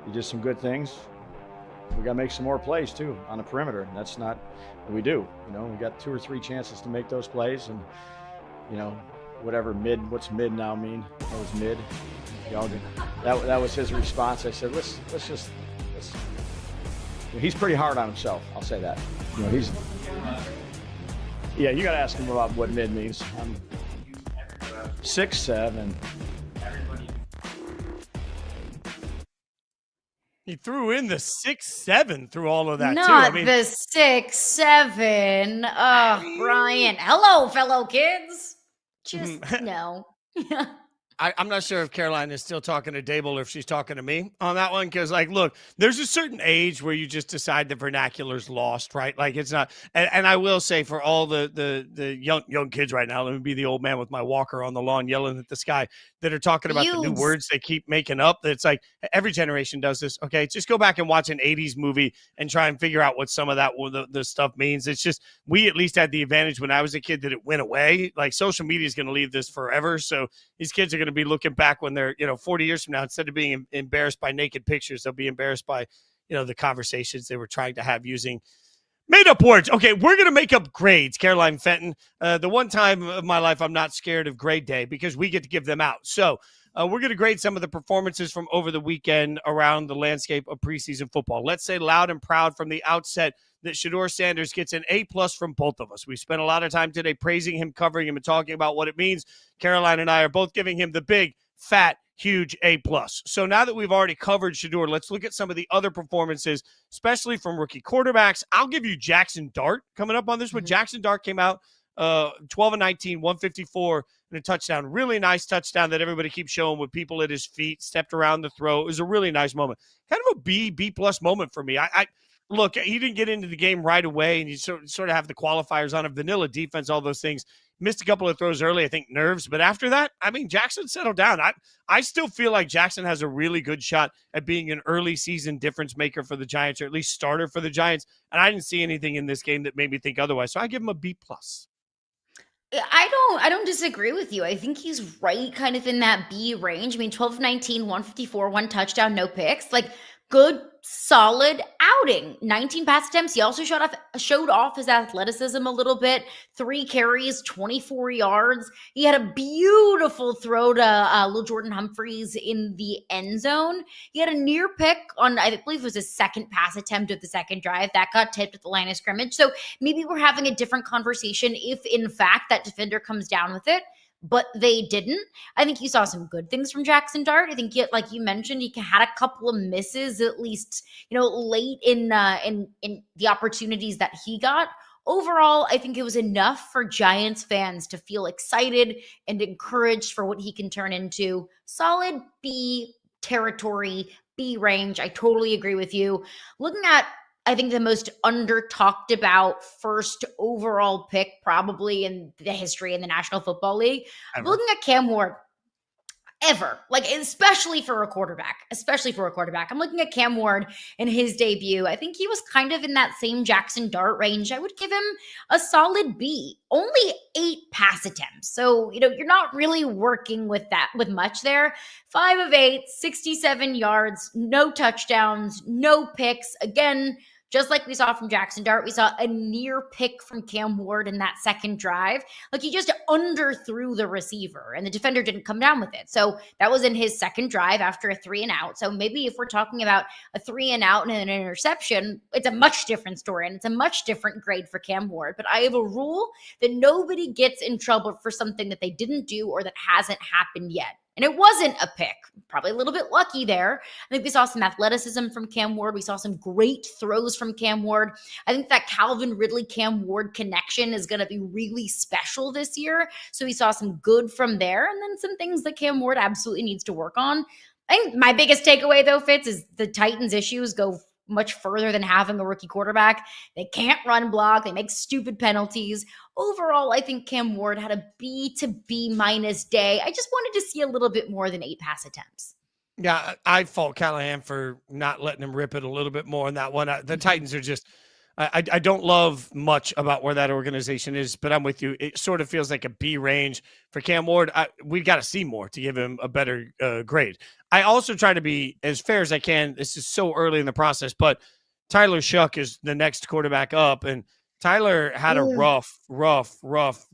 He did some good things. We got to make some more plays too on the perimeter. That's not what we do. We got 2 or 3 chances to make those plays, and what's mid now mean? That was mid. That was his response. I said, let's just. He's pretty hard on himself. I'll say that. Yeah, you got to ask him about what mid means. 6'7". He threw in the 6'7" through all of that, Not too. the 6'7". Oh, Brian. Hello, fellow kids. Just no. I'm not sure if Caroline is still talking to Dable or if she's talking to me on that one. Because, look, there's a certain age where you just decide the vernacular's lost, right? Like, it's not. And I will say for all the young kids right now, let me be the old man with my walker on the lawn yelling at the sky that are talking about the new words they keep making up. That's like every generation does this. Okay, just go back and watch an 80s movie and try and figure out what some of that the stuff means. It's just we at least had the advantage when I was a kid that it went away. Like social media is going to leave this forever. So these kids are going to be looking back when they're, 40 years from now, instead of being embarrassed by naked pictures, they'll be embarrassed by, the conversations they were trying to have using made up words. Okay, we're going to make up grades, Caroline Fenton. The one time of my life I'm not scared of grade day because we get to give them out. So we're going to grade some of the performances from over the weekend around the landscape of preseason football. Let's say loud and proud from the outset that Shedeur Sanders gets an A+ from both of us. We spent a lot of time today praising him, covering him, and talking about what it means. Caroline and I are both giving him the big, fat, huge A+. So now that we've already covered Shedeur, let's look at some of the other performances, especially from rookie quarterbacks. I'll give you Jackson Dart coming up on this one. Jackson Dart came out 12-19, 154, and a touchdown. Really nice touchdown that everybody keeps showing with people at his feet, stepped around the throw. It was a really nice moment. Kind of a B+ moment for me. I look, he didn't get into the game right away, and you sort of have the qualifiers on a vanilla defense, all those things. Missed a couple of throws early, I think nerves. But after that, Jackson settled down. I still feel like Jackson has a really good shot at being an early season difference maker for the Giants, or at least starter for the Giants. And I didn't see anything in this game that made me think otherwise. So I give him a B+. I don't disagree with you. I think he's right kind of in that B range. 12-19, 154, 1 touchdown, no picks. Like, good, solid outing. 19 pass attempts. He also showed off his athleticism a little bit. 3 carries, 24 yards. He had a beautiful throw to Lil Jordan Humphreys in the end zone. He had a near pick on, I believe it was his second pass attempt of the second drive. That got tipped at the line of scrimmage. So maybe we're having a different conversation if, in fact, that defender comes down with it. But they didn't. I think you saw some good things from Jackson Dart. I think, like you mentioned, he had a couple of misses, at least, late in the opportunities that he got. Overall, I think it was enough for Giants fans to feel excited and encouraged for what he can turn into. Solid B territory, B range. I totally agree with you. Looking at, I think, the most under-talked about first overall pick probably in the history in the National Football League. Ever. Looking at Cam Ward, especially for a quarterback. I'm looking at Cam Ward in his debut. I think he was kind of in that same Jackson Dart range. I would give him a solid B. Only 8 pass attempts. So, you're not really working with much there. 5 of 8, 67 yards, no touchdowns, no picks. Again, just like we saw from Jackson Dart, we saw a near pick from Cam Ward in that second drive. Like, he just underthrew the receiver and the defender didn't come down with it. So that was in his second drive after a 3-and-out. So maybe if we're talking about a 3-and-out and an interception, it's a much different story and it's a much different grade for Cam Ward. But I have a rule that nobody gets in trouble for something that they didn't do or that hasn't happened yet. And it wasn't a pick. Probably a little bit lucky there. I think we saw some athleticism from Cam Ward. We saw some great throws from Cam Ward. I think that Calvin Ridley-Cam Ward connection is going to be really special this year. So we saw some good from there. And then some things that Cam Ward absolutely needs to work on. I think my biggest takeaway, though, Fitz, is the Titans' issues go much further than having a rookie quarterback. They can't run block. They make stupid penalties. Overall, I think Cam Ward had a B to B- day. I just wanted to see a little bit more than 8 pass attempts. Yeah, I fault Callahan for not letting him rip it a little bit more on that one. The Titans are just, I don't love much about where that organization is, but I'm with you. It sort of feels like a B range for Cam Ward. We've got to see more to give him a better grade. I also try to be as fair as I can. This is so early in the process, but Tyler Shuck is the next quarterback up, and Tyler had a rough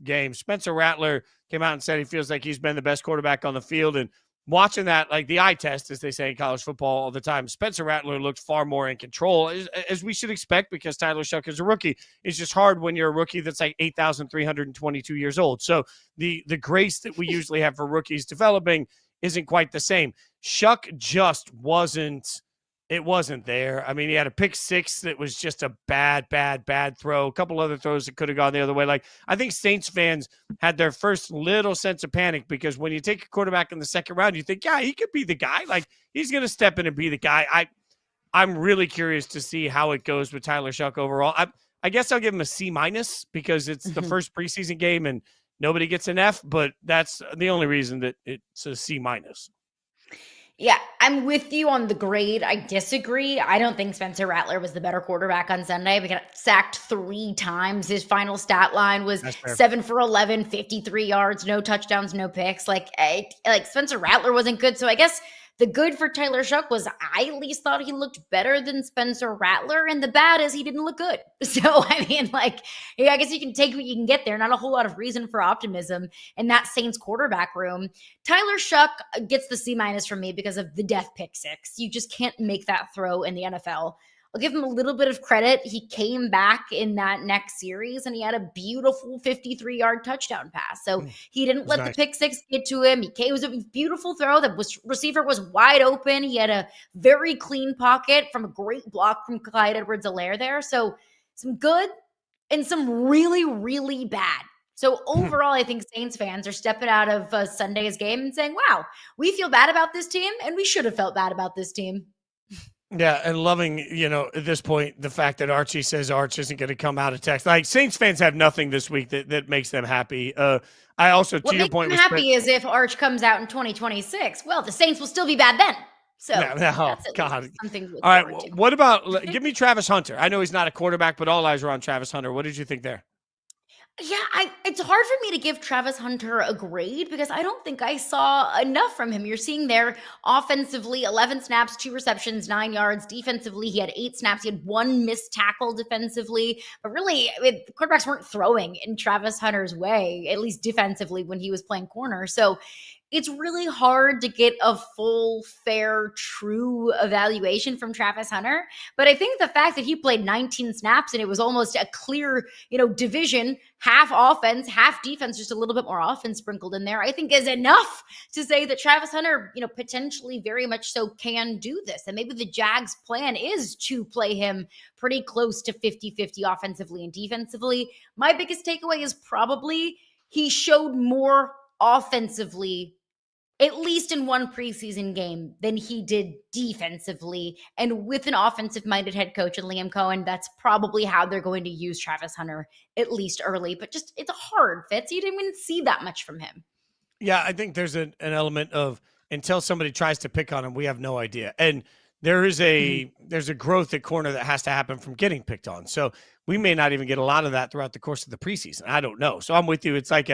game. Spencer Rattler came out and said he feels like he's been the best quarterback on the field, and watching that, like the eye test, as they say in college football all the time, Spencer Rattler looked far more in control, as we should expect, because Tyler Shuck is a rookie. It's just hard when you're a rookie that's like 8,322 years old. So the grace that we usually have for rookies developing isn't quite the same. Shuck just wasn't there. I mean, he had a pick 6 that was just a bad throw. A couple other throws that could have gone the other way. Like, I think Saints fans had their first little sense of panic, because when you take a quarterback in the second round, you think, yeah, he could be the guy. Like, he's going to step in and be the guy. I'm really curious to see how it goes with Tyler Shuck overall. I guess I'll give him a C- because it's the first preseason game and nobody gets an F, but that's the only reason that it's a C-. Yeah, I'm with you on the grade. I disagree. I don't think Spencer Rattler was the better quarterback on Sunday. We got sacked 3 times. His final stat line was That's fair. 7 for 11, 53 yards, no touchdowns, no picks. Like Spencer Rattler wasn't good. So I guess the good for Tyler Shuck was I at least thought he looked better than Spencer Rattler, and the bad is he didn't look good. So, I mean, yeah, I guess you can take what you can get there. Not a whole lot of reason for optimism in that Saints quarterback room. Tyler Shuck gets the C- from me because of the death pick 6. You just can't make that throw in the NFL. I'll give him a little bit of credit. He came back in that next series and he had a beautiful 53-yard touchdown pass. So he didn't let the pick 6 get to him. It was a beautiful throw. The receiver was wide open. He had a very clean pocket from a great block from Clyde Edwards-Helaire there. So some good and some really, really bad. So overall, I think Saints fans are stepping out of Sunday's game and saying, wow, we feel bad about this team and we should have felt bad about this team. Yeah, and loving, at this point, the fact that Archie says Arch isn't going to come out of Texas. Like, Saints fans have nothing this week that makes them happy. I also, to your point, happy is if Arch comes out in 2026. Well, the Saints will still be bad then. So that's God. Something to look all right, forward to. What about, give me Travis Hunter. I know he's not a quarterback, but all eyes are on Travis Hunter. What did you think there? Yeah, it's hard for me to give Travis Hunter a grade because I don't think I saw enough from him. You're seeing there offensively, 11 snaps, 2 receptions, 9 yards. Defensively, he had 8 snaps. He had 1 missed tackle defensively. But really, the quarterbacks weren't throwing in Travis Hunter's way, at least defensively when he was playing corner. So it's really hard to get a full, fair, true evaluation from Travis Hunter. But I think the fact that he played 19 snaps and it was almost a clear, division, half offense, half defense, just a little bit more offense sprinkled in there, I think is enough to say that Travis Hunter, potentially very much so can do this. And maybe the Jags' plan is to play him pretty close to 50-50 offensively and defensively. My biggest takeaway is probably he showed more offensively, at least in one preseason game, than he did defensively. And with an offensive-minded head coach and Liam Cohen, that's probably how they're going to use Travis Hunter, at least early. But just, it's hard, Fitz. You didn't even see that much from him. Yeah, I think there's an element of until somebody tries to pick on him, we have no idea. And there's a growth at corner that has to happen from getting picked on. So we may not even get a lot of that throughout the course of the preseason. I don't know. So I'm with you. It's like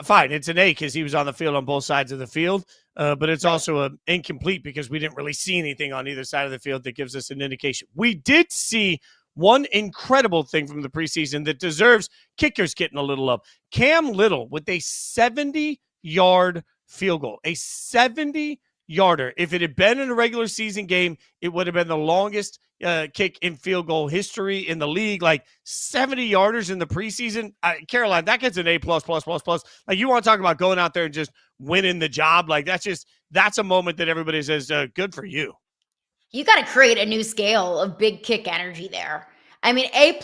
fine. It's an A because he was on the field on both sides of the field, but it's also an incomplete because we didn't really see anything on either side of the field that gives us an indication. We did see one incredible thing from the preseason that deserves kickers getting a little up. Cam Little with a 70-yard field goal, a 70-yarder. If it had been in a regular season game, it would have been the longest kick in field goal history in the league. Like 70-yarders in the preseason. Caroline, that gets an A++++. Like, you want to talk about going out there and just winning the job. Like, that's a moment that everybody says, good for you. You got to create a new scale of big kick energy there. I mean, A++++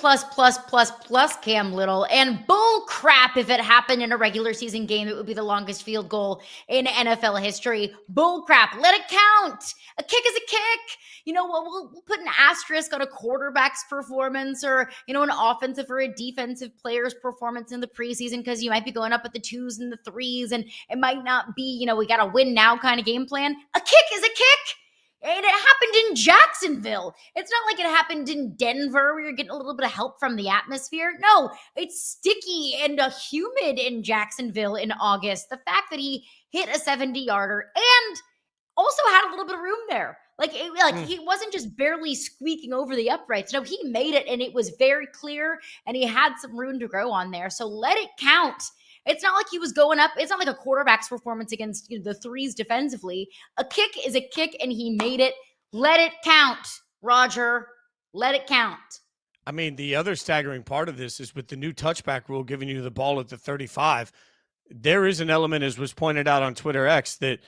Cam Little, and bull crap if it happened in a regular season game, it would be the longest field goal in NFL history. Bull crap. Let it count. A kick is a kick. We'll put an asterisk on a quarterback's performance or, an offensive or a defensive player's performance in the preseason because you might be going up at the 2s and the 3s, and it might not be, we got to win now kind of game plan. A kick is a kick. And it happened in Jacksonville. It's not like it happened in Denver where you're getting a little bit of help from the atmosphere. No, it's sticky and humid in Jacksonville in August. The fact that he hit a 70-yarder and also had a little bit of room there. He wasn't just barely squeaking over the uprights. No, he made it, and it was very clear, and he had some room to grow on there. So let it count. It's not like he was going up. It's not like a quarterback's performance against the 3s defensively. A kick is a kick, and he made it. Let it count, Roger. Let it count. I mean, the other staggering part of this is with the new touchback rule giving you the ball at the 35, there is an element, as was pointed out on Twitter X, that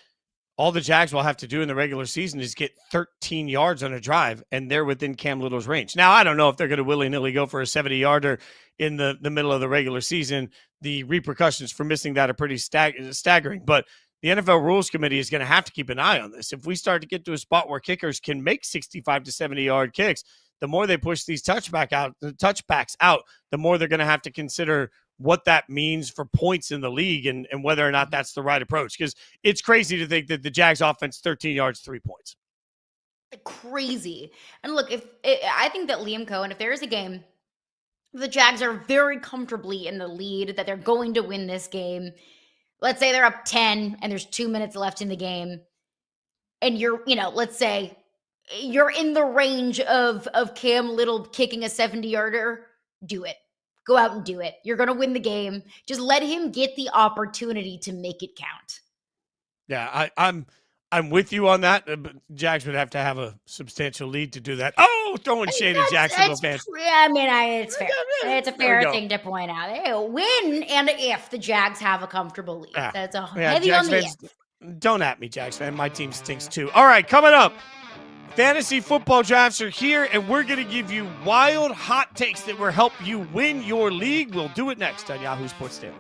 all the Jags will have to do in the regular season is get 13 yards on a drive, and they're within Cam Little's range. Now, I don't know if they're going to willy-nilly go for a 70-yarder in the middle of the regular season. The repercussions for missing that are pretty staggering, but the NFL Rules Committee is going to have to keep an eye on this. If we start to get to a spot where kickers can make 65 to 70-yard kicks, the more they push these touchbacks out, the more they're going to have to consider what that means for points in the league and whether or not that's the right approach. Because it's crazy to think that the Jags offense 13 yards, 3 points. Crazy. And look, I think that Liam Cohen, if there is a game, the Jags are very comfortably in the lead, that they're going to win this game. Let's say they're up 10 and there's 2 minutes left in the game. And you're, let's say you're in the range of Cam Little kicking a 70-yarder. Do it. Go out and do it. You're going to win the game. Just let him get the opportunity to make it count. Yeah, I'm with you on that. But Jags would have to have a substantial lead to do that. Oh, throwing shade at Jacksonville fans. It's fair. It's a fair thing to point out. They win and if the Jags have a comfortable lead. That's heavy Jags on the fans, don't at me, Jags fan. My team stinks too. All right, coming up. Fantasy football drafts are here, and we're going to give you wild, hot takes that will help you win your league. We'll do it next on Yahoo Sports Daily.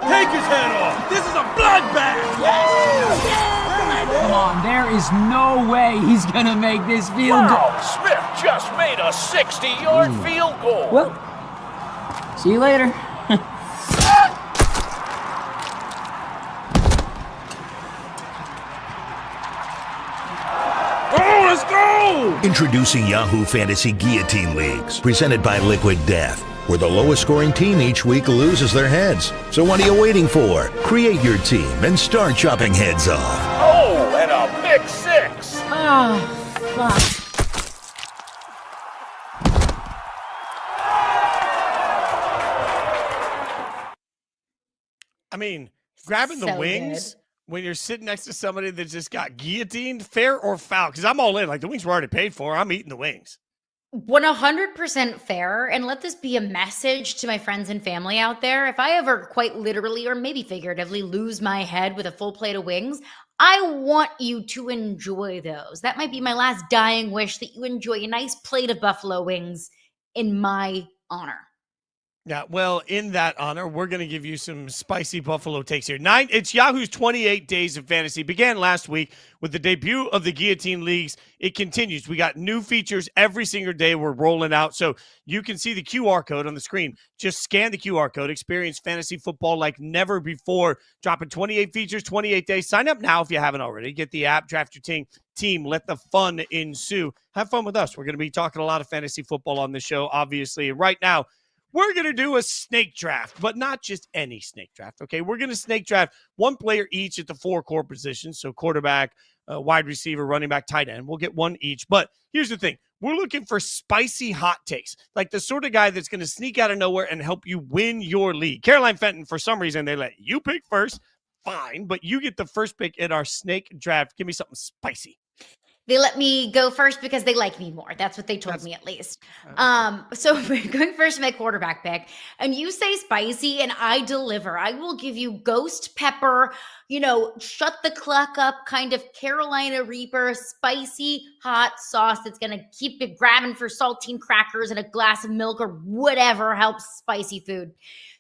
Take his head off! This is a bloodbath! Come on, there is no way he's gonna make this field goal. Wow, Smith just made a 60-yard field goal. Well, see you later. Oh, let's go! Introducing Yahoo Fantasy Guillotine Leagues, presented by Liquid Death, where the lowest scoring team each week loses their heads. So what are you waiting for? Create your team and start chopping heads off. Oh, and a big 6! Ah, fuck. I mean, grabbing the So wings when you're sitting next to somebody that just got guillotined, fair or foul? Because I'm all in. Like, the wings were already paid for. I'm eating the wings. 100% fair. And let this be a message to my friends and family out there. If I ever quite literally or maybe figuratively lose my head with a full plate of wings, I want you to enjoy those. That might be my last dying wish, that you enjoy a nice plate of buffalo wings in my honor. Yeah, well, in that honor, we're going to give you some spicy Buffalo takes here. It's Yahoo's 28 Days of Fantasy. Began last week with the debut of the Guillotine Leagues. It continues. We got new features every single day we're rolling out. So you can see the QR code on the screen. Just scan the QR code. Experience fantasy football like never before. Dropping 28 features, 28 days. Sign up now if you haven't already. Get the app, draft your team. Let the fun ensue. Have fun with us. We're going to be talking a lot of fantasy football on the show, obviously. And right now, we're going to do a snake draft, but not just any snake draft, okay? We're going to snake draft one player each at the 4 core positions, so quarterback, wide receiver, running back, tight end. We'll get one each. But here's the thing. We're looking for spicy hot takes, like the sort of guy that's going to sneak out of nowhere and help you win your league. Caroline Fenton, for some reason, they let you pick first. Fine, but you get the first pick in our snake draft. Give me something spicy. They let me go first because they like me more. That's what they told me, at least. So going first to my quarterback pick, and you say spicy and I deliver. I will give you ghost pepper, shut the clock up kind of Carolina Reaper, spicy hot sauce that's going to keep it grabbing for saltine crackers and a glass of milk or whatever helps spicy food.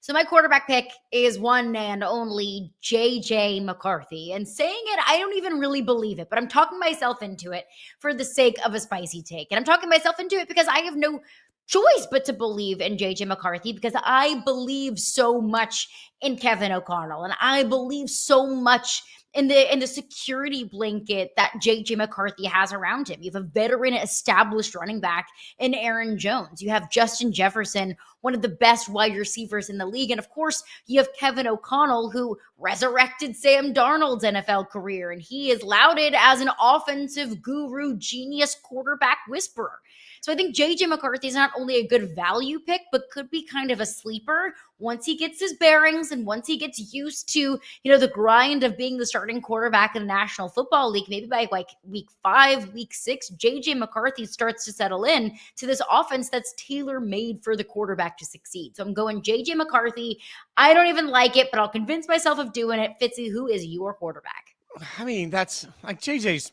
So my quarterback pick is one and only JJ McCarthy. And saying it, I don't even really believe it, but I'm talking myself into it for the sake of a spicy take. And I'm talking myself into it because I have no choice but to believe in JJ McCarthy because I believe so much in Kevin O'Connell. And I believe so much in the security blanket that JJ McCarthy has around him. You have a veteran established running back in Aaron Jones. You have Justin Jefferson, one of the best wide receivers in the league. And of course, you have Kevin O'Connell, who resurrected Sam Darnold's NFL career. And he is lauded as an offensive guru, genius quarterback whisperer. So I think JJ McCarthy is not only a good value pick, but could be kind of a sleeper once he gets his bearings and once he gets used to, the grind of being the starting quarterback in the National Football League. Maybe by like week 5, week 6, JJ McCarthy starts to settle in to this offense that's tailor-made for the quarterback to succeed. So I'm going JJ McCarthy. I don't even like it, but I'll convince myself of doing it. Fitzy, who is your quarterback? I mean, that's like JJ's.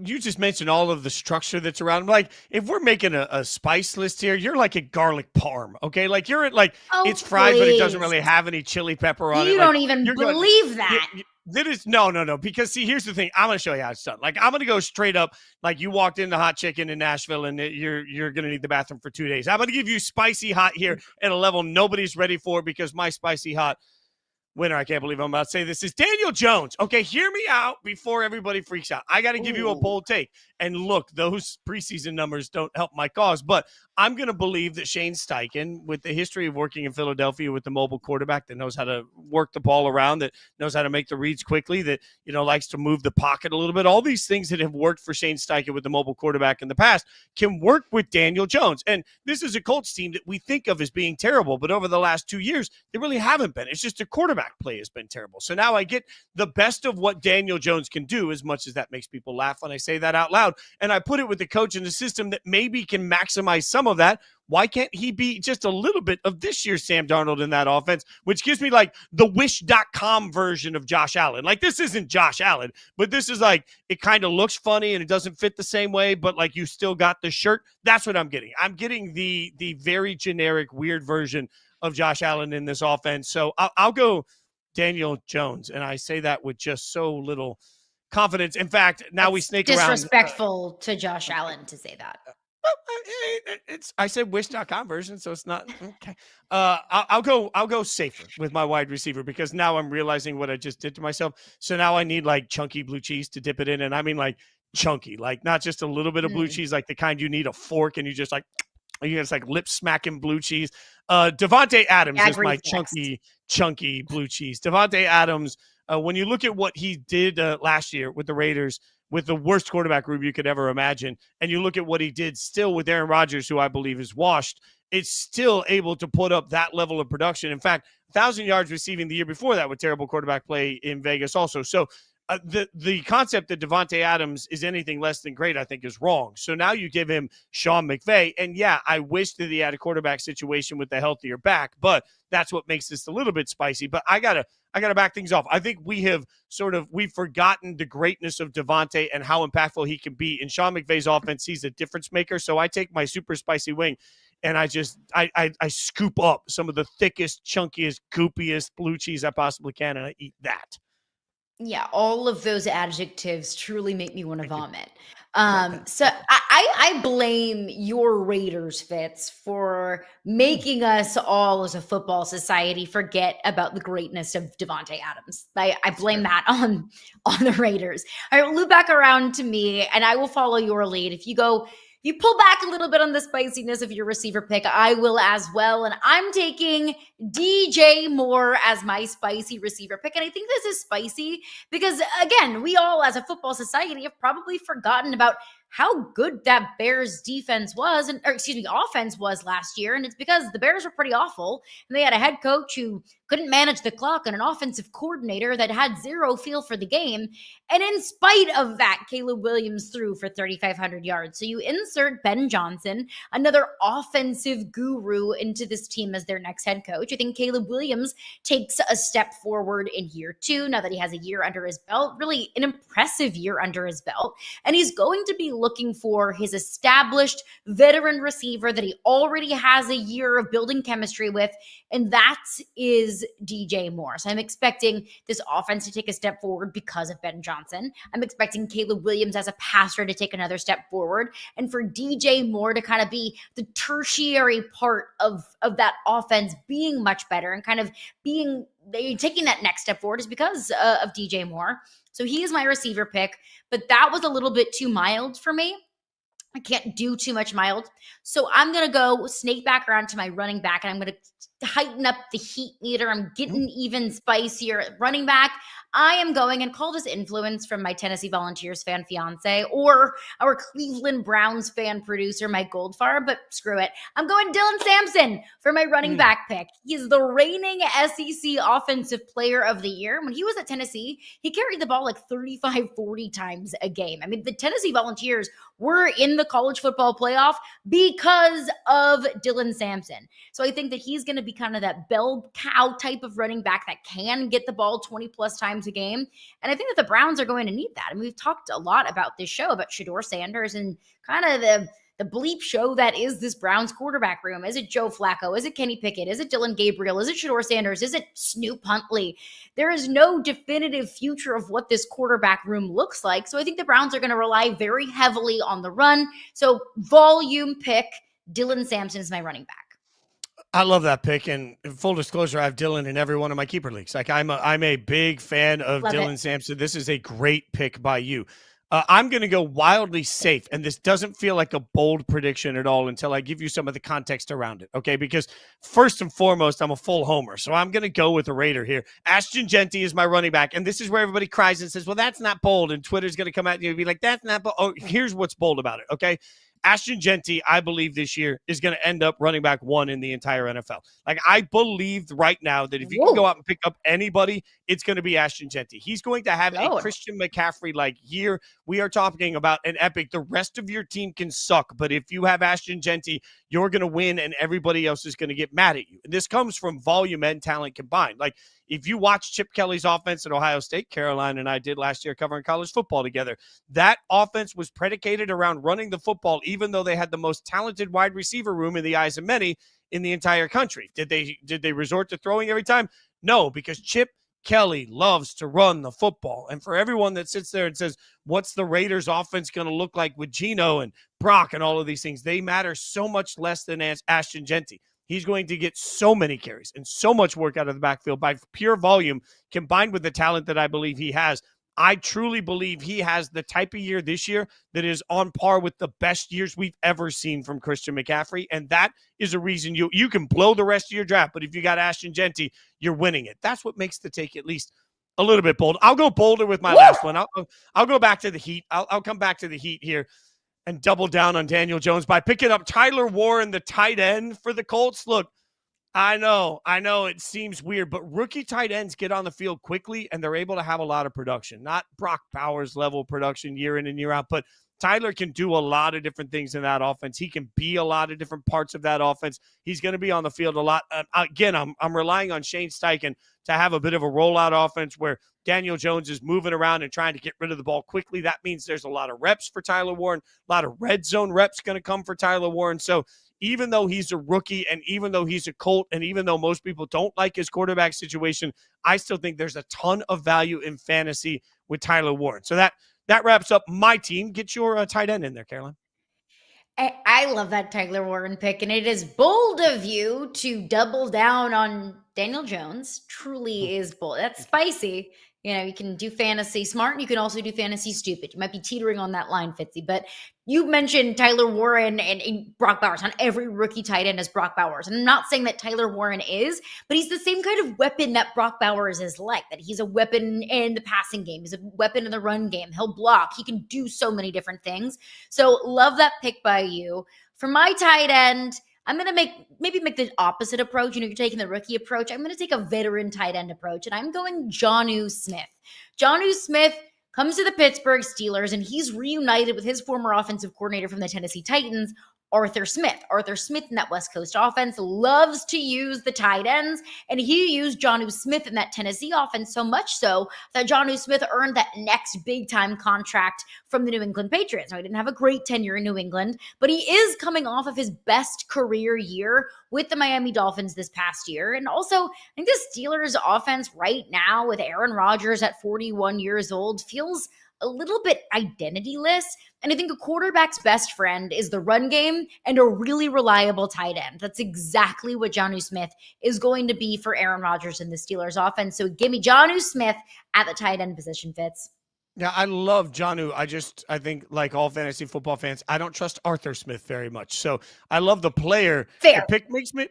You just mentioned all of the structure that's around him. Like, if we're making a spice list here, you're like a garlic parm, okay? Like, you're at it's fried, but it doesn't really have any chili pepper on it. You don't even believe that. That is no. Because see, here's the thing. I'm going to show you how it's done. Like, I'm going to go straight up. Like, you walked into Hot Chicken in Nashville, and you're going to need the bathroom for 2 days. I'm going to give you spicy hot here at a level nobody's ready for because my spicy hot winner, I can't believe I'm about to say this, is Daniel Jones. Okay, hear me out before everybody freaks out. I got to give you a bold take. And look, those preseason numbers don't help my cause, but I'm going to believe that Shane Steichen, with the history of working in Philadelphia with the mobile quarterback that knows how to work the ball around, that knows how to make the reads quickly, that, likes to move the pocket a little bit, all these things that have worked for Shane Steichen with the mobile quarterback in the past can work with Daniel Jones. And this is a Colts team that we think of as being terrible, but over the last 2 years, they really haven't been. It's just their quarterback play has been terrible. So now I get the best of what Daniel Jones can do, as much as that makes people laugh when I say that out loud. And I put it with the coach in the system that maybe can maximize some of that. Why can't he be just a little bit of this year's Sam Darnold in that offense, which gives me like the wish.com version of Josh Allen. Like, this isn't Josh Allen, but this is like, it kind of looks funny and it doesn't fit the same way, but like you still got the shirt. That's what I'm getting. I'm getting the very generic, weird version of Josh Allen in this offense. So I'll go Daniel Jones. And I say that with just so little confidence. In fact, now we snake around. Disrespectful to Josh Allen to say that. I said wish.com version, so it's not okay. I'll go safer with my wide receiver because now I'm realizing what I just did to myself. So now I need like chunky blue cheese to dip it in, and I mean like chunky, like not just a little bit of blue cheese, like the kind you need a fork and you just like lip smacking blue cheese. Devontae Adams is my chunky blue cheese. Devontae Adams. When you look at what he did last year with the Raiders, with the worst quarterback room you could ever imagine, and you look at what he did still with Aaron Rodgers, who I believe is washed, it's still able to put up that level of production. In fact, 1,000 yards receiving the year before that with terrible quarterback play in Vegas also. So the concept that Devontae Adams is anything less than great, I think, is wrong. So now you give him Sean McVay, and yeah, I wish that he had a quarterback situation with a healthier back, but that's what makes this a little bit spicy. But I gotta back things off. I think we've forgotten the greatness of Devontae and how impactful he can be. In Sean McVay's offense, he's a difference maker. So I take my super spicy wing and I scoop up some of the thickest, chunkiest, goopiest blue cheese I possibly can, and I eat that. Yeah, all of those adjectives truly make me want to vomit. So I blame your Raiders, Fitz, for making us all as a football society forget about the greatness of Devontae Adams. I blame that on the Raiders. All right, loop back around to me, and I will follow your lead. If you go if you pull back a little bit on the spiciness of your receiver pick, I will as well. And I'm taking DJ Moore as my spicy receiver pick. And I think this is spicy because, again, we all as a football society have probably forgotten about how good that Bears defense was, offense was last year. And it's because the Bears were pretty awful. And they had a head coach who couldn't manage the clock and an offensive coordinator that had zero feel for the game. And in spite of that, Caleb Williams threw for 3,500 yards. So you insert Ben Johnson, another offensive guru, into this team as their next head coach. I think Caleb Williams takes a step forward in year 2, now that he has a year under his belt, really an impressive year under his belt. And he's going to be looking for his established veteran receiver that he already has a year of building chemistry with, and that is DJ Moore. So I'm expecting this offense to take a step forward because of Ben Johnson. I'm expecting Caleb Williams as a passer to take another step forward, and for DJ Moore to kind of be the tertiary part of that offense being much better and kind of taking that next step forward is because of DJ Moore. So he is my receiver pick, but that was a little bit too mild for me. I can't do too much mild. So I'm going to go snake back around to my running back, and I'm going to heighten up the heat meter. I'm getting even spicier at running back. I am going, and call this influence from my Tennessee Volunteers fan fiance or our Cleveland Browns fan producer, Mike Goldfarb, but screw it. I'm going Dylan Sampson for my running back pick. He's the reigning SEC Offensive Player of the Year. When he was at Tennessee, he carried the ball like 35, 40 times a game. I mean, the Tennessee Volunteers were in the college football playoff because of Dylan Sampson. So I think that he's going to be kind of that bell cow type of running back that can get the ball 20 plus times a game. And I think that the Browns are going to need that. And we've talked a lot about this show about Shedeur Sanders and kind of the bleep show that is this Browns quarterback room. Is it Joe Flacco? Is it Kenny Pickett? Is it Dylan Gabriel? Is it Shedeur Sanders? Is it Snoop Huntley? There is no definitive future of what this quarterback room looks like. So I think the Browns are going to rely very heavily on the run. So volume pick, Dylan Sampson is my running back. I love that pick, and full disclosure, I have Dylan in every one of my keeper leagues. Like I'm a big fan of Dylan Sampson. This is a great pick by you. I'm going to go wildly safe, and this doesn't feel like a bold prediction at all until I give you some of the context around it, okay? Because first and foremost, I'm a full homer, so I'm going to go with a Raider here. Ashton Jeanty is my running back, and this is where everybody cries and says, well, that's not bold, and Twitter's going to come at you and be like, that's not bold. Oh, here's what's bold about it, okay? Ashton Jeanty, I believe this year is going to end up running back 1 in the entire NFL. Like, I believe right now that if you can go out and pick up anybody, it's going to be Ashton Jeanty. He's going to have a Christian McCaffrey-like year. We are talking about an epic. The rest of your team can suck, but if you have Ashton Jeanty, you're going to win, and everybody else is going to get mad at you. And this comes from volume and talent combined. Like, if you watch Chip Kelly's offense at Ohio State, Caroline and I did last year covering college football together, that offense was predicated around running the football, even though they had the most talented wide receiver room in the eyes of many in the entire country. Did they resort to throwing every time? No, because Chip Kelly loves to run the football. And for everyone that sits there and says, what's the Raiders offense going to look like with Geno and Brock and all of these things? They matter so much less than Ashton Jeanty. He's going to get so many carries and so much work out of the backfield by pure volume combined with the talent that I believe he has. I truly believe he has the type of year this year that is on par with the best years we've ever seen from Christian McCaffrey. And that is a reason you can blow the rest of your draft. But if you got Ashton Jeanty, you're winning it. That's what makes the take at least a little bit bold. I'll go bolder with my last one. I'll go back to the Heat. I'll come back to the Heat here and double down on Daniel Jones by picking up Tyler Warren, the tight end for the Colts. Look, I know it seems weird, but rookie tight ends get on the field quickly and they're able to have a lot of production. Not Brock Bowers level production year in and year out, but Tyler can do a lot of different things in that offense. He can be a lot of different parts of that offense. He's going to be on the field a lot. Again, I'm relying on Shane Steichen to have a bit of a rollout offense where Daniel Jones is moving around and trying to get rid of the ball quickly. That means there's a lot of reps for Tyler Warren, a lot of red zone reps going to come for Tyler Warren. So even though he's a rookie and even though he's a Colt and even though most people don't like his quarterback situation, I still think there's a ton of value in fantasy with Tyler Warren. So that wraps up my team. Get your tight end in there, Caroline. I love that Tyler Warren pick, and it is bold of you to double down on Daniel Jones. Truly is bold. That's spicy. You know, you can do fantasy smart and you can also do fantasy stupid. You might be teetering on that line, Fitzy. But you mentioned Tyler Warren and Brock Bowers. On every rookie tight end is Brock Bowers. And I'm not saying that Tyler Warren is, but he's the same kind of weapon that Brock Bowers is like, that he's a weapon in the passing game. He's a weapon in the run game. He'll block. He can do so many different things. So love that pick by you. For my tight end, I'm going to make the opposite approach. You know, you're taking the rookie approach. I'm going to take a veteran tight end approach, and I'm going Jonnu Smith. Jonnu Smith comes to the Pittsburgh Steelers, and he's reunited with his former offensive coordinator from the Tennessee Titans, Arthur Smith. Arthur Smith in that West Coast offense loves to use the tight ends, and he used Jonnu Smith in that Tennessee offense so much so that Jonnu Smith earned that next big-time contract from the New England Patriots. Now, he didn't have a great tenure in New England, but he is coming off of his best career year with the Miami Dolphins this past year. And also, I think the Steelers offense right now with Aaron Rodgers at 41 years old feels a little bit identityless. And I think a quarterback's best friend is the run game and a really reliable tight end. That's exactly what Jonnu Smith is going to be for Aaron Rodgers in the Steelers offense. So give me Jonnu Smith at the tight end position, Fitz. Yeah, I love Jonnu. I think like all fantasy football fans, I don't trust Arthur Smith very much. So I love the player. Fair. The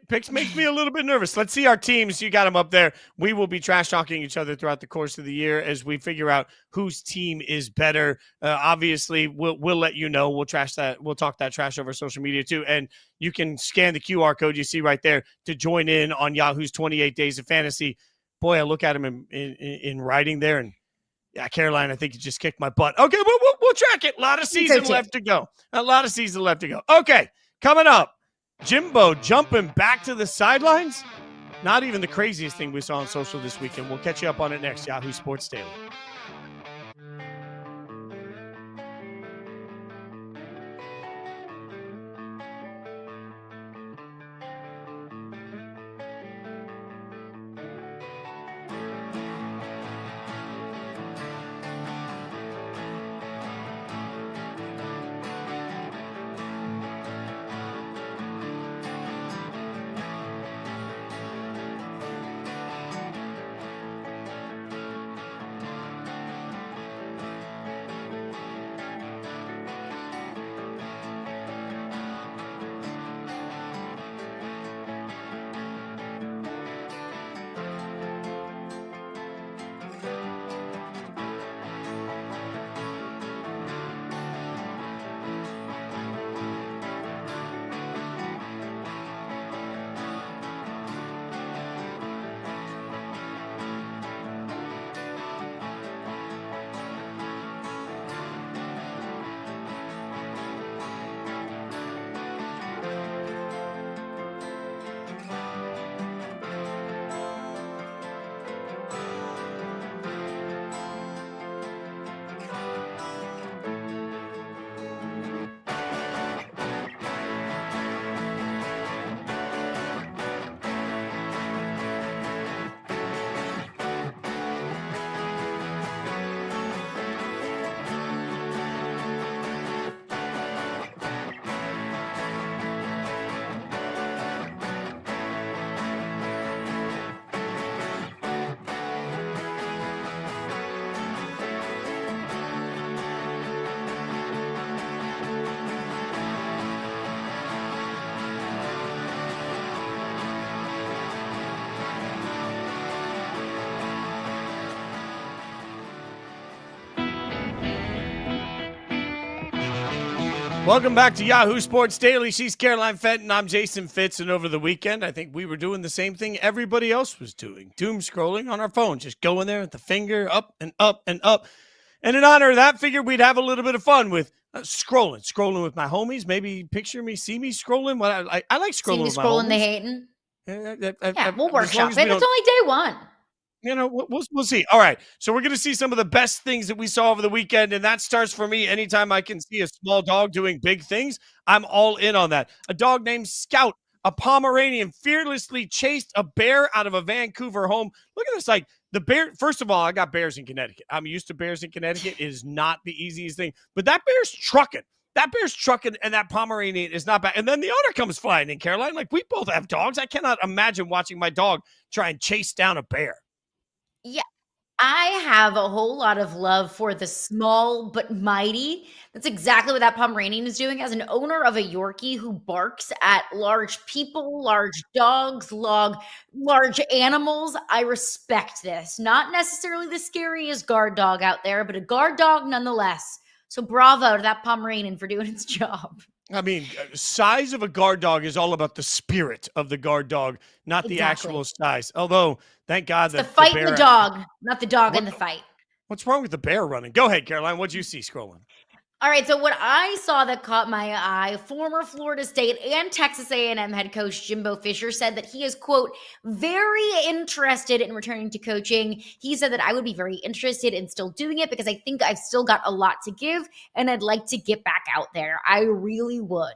picks makes me a little bit nervous. Let's see our teams. You got them up there. We will be trash talking each other throughout the course of the year as we figure out whose team is better. Obviously, we'll let you know. We'll trash that. We'll talk that trash over social media too. And you can scan the QR code you see right there to join in on Yahoo's 28 Days of Fantasy. Boy, I look at him in writing there and. Yeah, Caroline, I think you just kicked my butt. Okay, we'll track it. A lot of season left to go. Okay, coming up, Jimbo jumping back to the sidelines. Not even the craziest thing we saw on social this weekend. We'll catch you up on it next. Yahoo Sports Daily. Welcome back to Yahoo Sports Daily. She's Caroline Fenton. I'm Jason Fitz. And over the weekend, I think we were doing the same thing everybody else was doing. Doom scrolling on our phone, just going there with the finger up and up and up. And in honor of that, figured we'd have a little bit of fun with scrolling with my homies. Maybe picture me, see me scrolling. I like scrolling with my homies. See me scrolling the hating? Yeah, we'll workshop it. It's only day one. You know, we'll see. All right. So we're going to see some of the best things that we saw over the weekend. And that starts for me. Anytime I can see a small dog doing big things, I'm all in on that. A dog named Scout, a Pomeranian, fearlessly chased a bear out of a Vancouver home. Look at this. Like the bear. First of all, I got bears in Connecticut. I'm used to bears in Connecticut. It is not the easiest thing. But that bear's trucking. And that Pomeranian is not bad. And then the owner comes flying in, Caroline. Like, we both have dogs. I cannot imagine watching my dog try and chase down a bear. Yeah. I have a whole lot of love for the small but mighty. That's exactly what that Pomeranian is doing. As an owner of a Yorkie who barks at large people, large dogs, large animals, I respect this. Not necessarily the scariest guard dog out there, but a guard dog nonetheless. So bravo to that Pomeranian for doing its job. I mean, size of a guard dog is all about the spirit of the guard dog, not the actual size. Although, thank God that the fight bear, in the dog, not the dog in the fight. What's wrong with the bear running? Go ahead, Caroline. What'd you see scrolling? All right, so what I saw that caught my eye, former Florida State and Texas A&M head coach Jimbo Fisher said that he is, quote, very interested in returning to coaching. He said that I would be very interested in still doing it because I think I've still got a lot to give and I'd like to get back out there. I really would.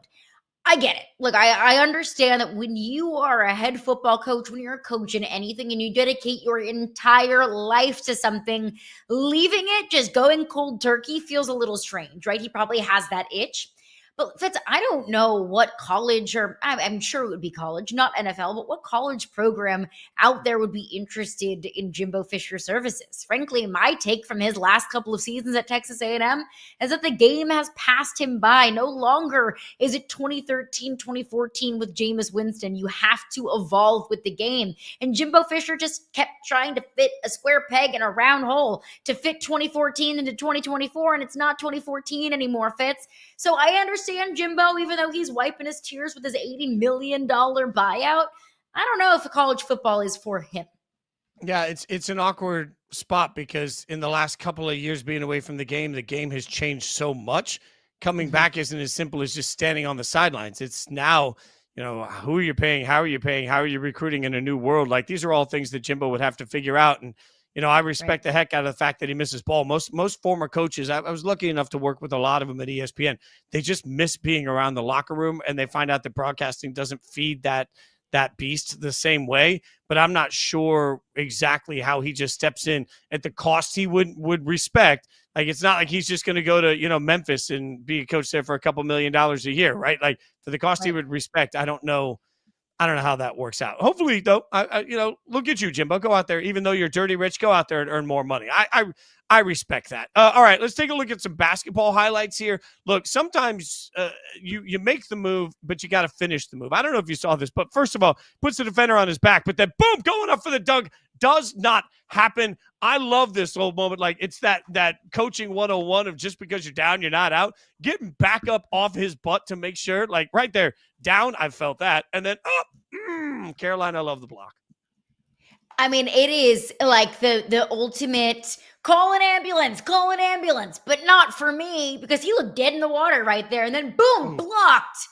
I get it. Look, I understand that when you are a head football coach, when you're a coach in anything and you dedicate your entire life to something, leaving it, just going cold turkey feels a little strange, right? He probably has that itch. But Fitz, I don't know what college, or I'm sure it would be college, not NFL, but what college program out there would be interested in Jimbo Fisher's services. Frankly, my take from his last couple of seasons at Texas A&M is that the game has passed him by. No longer is it 2013, 2014 with Jameis Winston. You have to evolve with the game. And Jimbo Fisher just kept trying to fit a square peg in a round hole to fit 2014 into 2024, and it's not 2014 anymore, Fitz. So I understand Jimbo, even though he's wiping his tears with his $80 million buyout. I don't know if college football is for him. Yeah, it's an awkward spot because in the last couple of years being away from the game has changed so much. Coming back isn't as simple as just standing on the sidelines. It's now, who are you paying? How are you paying? How are you recruiting in a new world? Like, these are all things that Jimbo would have to figure out. And I respect the heck out of the fact that he misses ball. Most former coaches, I was lucky enough to work with a lot of them at ESPN. They just miss being around the locker room, and they find out that broadcasting doesn't feed that beast the same way. But I'm not sure exactly how he just steps in at the cost he would respect. Like, it's not like he's just going to go to, Memphis and be a coach there for a couple $1 million a year, right? Like, for the cost he would respect, I don't know how that works out. Hopefully, though, look at you, Jimbo. Go out there, even though you're dirty rich. Go out there and earn more money. I respect that. All right, let's take a look at some basketball highlights here. Look, sometimes you make the move, but you got to finish the move. I don't know if you saw this, but first of all, puts the defender on his back, but then boom, going up for the dunk does not happen. I love this whole moment. Like, it's that coaching 101 of just because you're down, you're not out. Getting back up off his butt to make sure, like right there, down, I felt that. And then up, Caroline, I love the block. I mean, it is like the ultimate call an ambulance, but not for me because he looked dead in the water right there. And then boom, blocked.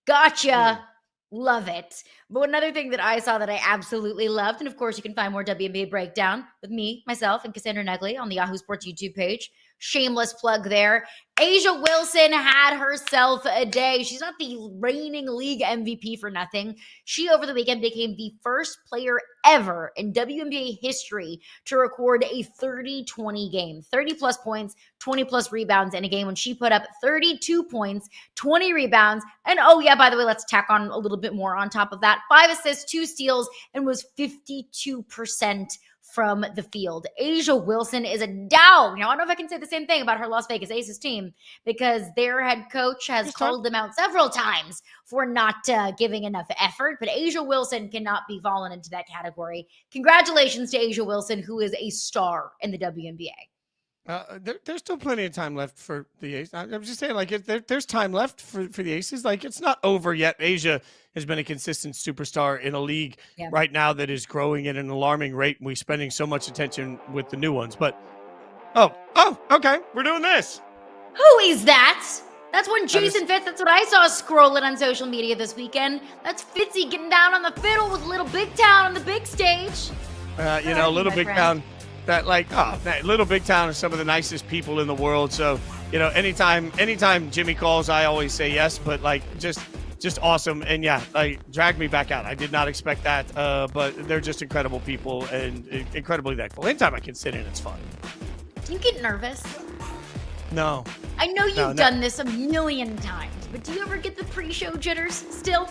Gotcha. Love it. But another thing that I saw that I absolutely loved, and of course you can find more WNBA breakdown with me, myself, and Cassandra Negley on the Yahoo Sports YouTube page. Shameless plug there. A'ja Wilson had herself a day. She's not the reigning league MVP for nothing. She, over the weekend, became the first player ever in WNBA history to record a 30-20 game. 30-plus points, 20-plus rebounds in a game when she put up 32 points, 20 rebounds, and oh yeah, by the way, let's tack on a little bit more on top of that. 5 assists, 2 steals, and was 52% from the field. A'ja Wilson is a dog. Now, I don't know if I can say the same thing about her Las Vegas Aces team because their head coach has called them out several times for not giving enough effort, but A'ja Wilson cannot be fallen into that category. Congratulations to A'ja Wilson, who is a star in the WNBA. There's still plenty of time left for the Aces. I'm just saying, like, there's time left for the Aces. Like, it's not over yet. A'ja has been a consistent superstar in a league right now that is growing at an alarming rate. We're spending so much attention with the new ones. But, okay, we're doing this. Who is that? That's when Jason Fitz, that's what I saw scrolling on social media this weekend. That's Fitzy getting down on the fiddle with Little Big Town on the big stage. Little Big Town. Little Big Town are some of the nicest people in the world. So, anytime Jimmy calls, I always say yes, but like just awesome. And yeah, drag me back out. I did not expect that. But they're just incredible people and incredibly thankful. Anytime I can sit in, it's fun. Do you get nervous? No. I know you've done this a million times, but do you ever get the pre-show jitters still?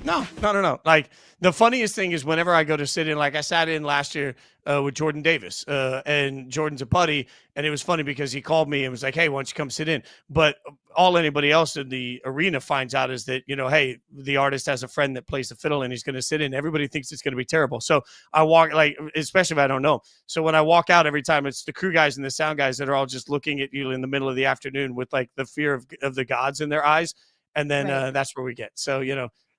No. Like, the funniest thing is whenever I go to sit in, like I sat in last year with Jordan Davis, and Jordan's a buddy, and it was funny because he called me and was like, hey, why don't you come sit in? But all anybody else in the arena finds out is that, hey, the artist has a friend that plays the fiddle and he's going to sit in. Everybody thinks it's going to be terrible. So I walk, like, especially if I don't know. So when I walk out every time, it's the crew guys and the sound guys that are all just looking at you in the middle of the afternoon with like the fear of the gods in their eyes. And then that's where we get. So,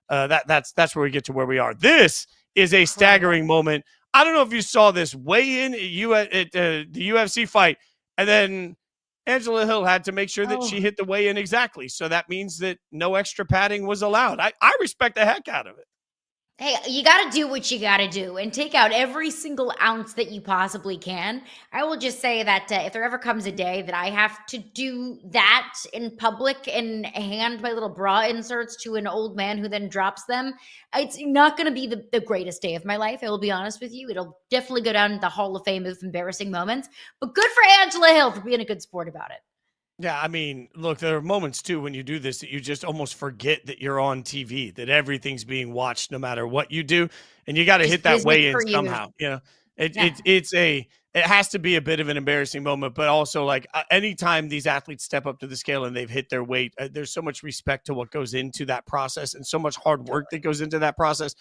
that's where we get to where we are. This is a staggering moment. I don't know if you saw this weigh in at the UFC fight, and then Angela Hill had to make sure that she hit the weigh in exactly. So that means that no extra padding was allowed. I respect the heck out of it. Hey, you got to do what you got to do and take out every single ounce that you possibly can. I will just say that if there ever comes a day that I have to do that in public and hand my little bra inserts to an old man who then drops them, it's not going to be the greatest day of my life. I will be honest with you. It'll definitely go down in the Hall of Fame of embarrassing moments. But good for Angela Hill for being a good sport about it. Yeah, I mean, look, there are moments too when you do this that you just almost forget that you're on TV, that everything's being watched no matter what you do, and you got to hit that weigh in somehow. It has to be a bit of an embarrassing moment, but also like anytime these athletes step up to the scale and they've hit their weight, there's so much respect to what goes into that process and so much hard work that goes into that process.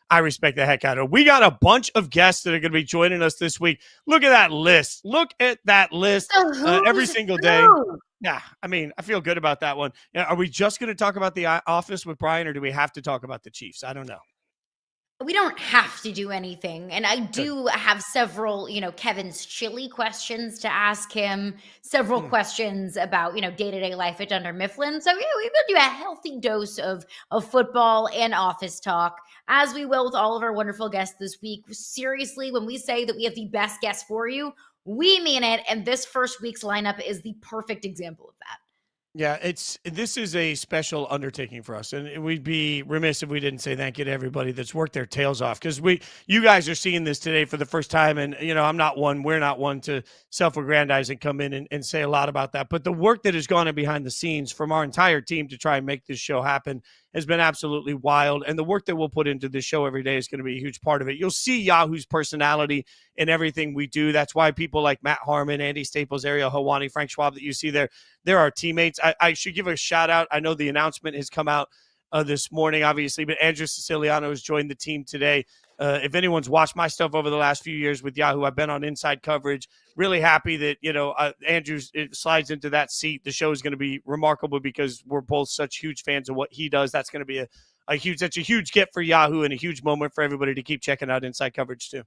I respect the heck out of it. We got a bunch of guests that are going to be joining us this week. Look at that list. Look at that list every single day. Yeah, I mean, I feel good about that one. Are we just going to talk about the Office with Brian, or do we have to talk about the Chiefs? I don't know. We don't have to do anything. And I do have several, Kevin's chili questions to ask him, several questions about, day-to-day life at Dunder Mifflin. So, yeah, we're going to do a healthy dose of football and office talk, as we will with all of our wonderful guests this week. Seriously, when we say that we have the best guests for you, we mean it. And this first week's lineup is the perfect example of that. Yeah, this is a special undertaking for us, and we'd be remiss if we didn't say thank you to everybody that's worked their tails off, because you guys are seeing this today for the first time, and we're not one to self-aggrandize and come in and say a lot about that, but the work that has gone in behind the scenes from our entire team to try and make this show happen has been absolutely wild, and the work that we'll put into this show every day is going to be a huge part of it. You'll see Yahoo's personality in everything we do. That's why people like Matt Harmon, Andy Staples, Ariel Helwani, Frank Schwab that you see there, they're our teammates. I should give a shout out. I know the announcement has come out this morning, obviously, but Andrew Siciliano has joined the team today. If anyone's watched my stuff over the last few years with Yahoo, I've been on inside coverage. Really happy that, Andrew slides into that seat. The show is going to be remarkable because we're both such huge fans of what he does. That's going to be a huge get for Yahoo and a huge moment for everybody to keep checking out inside coverage too.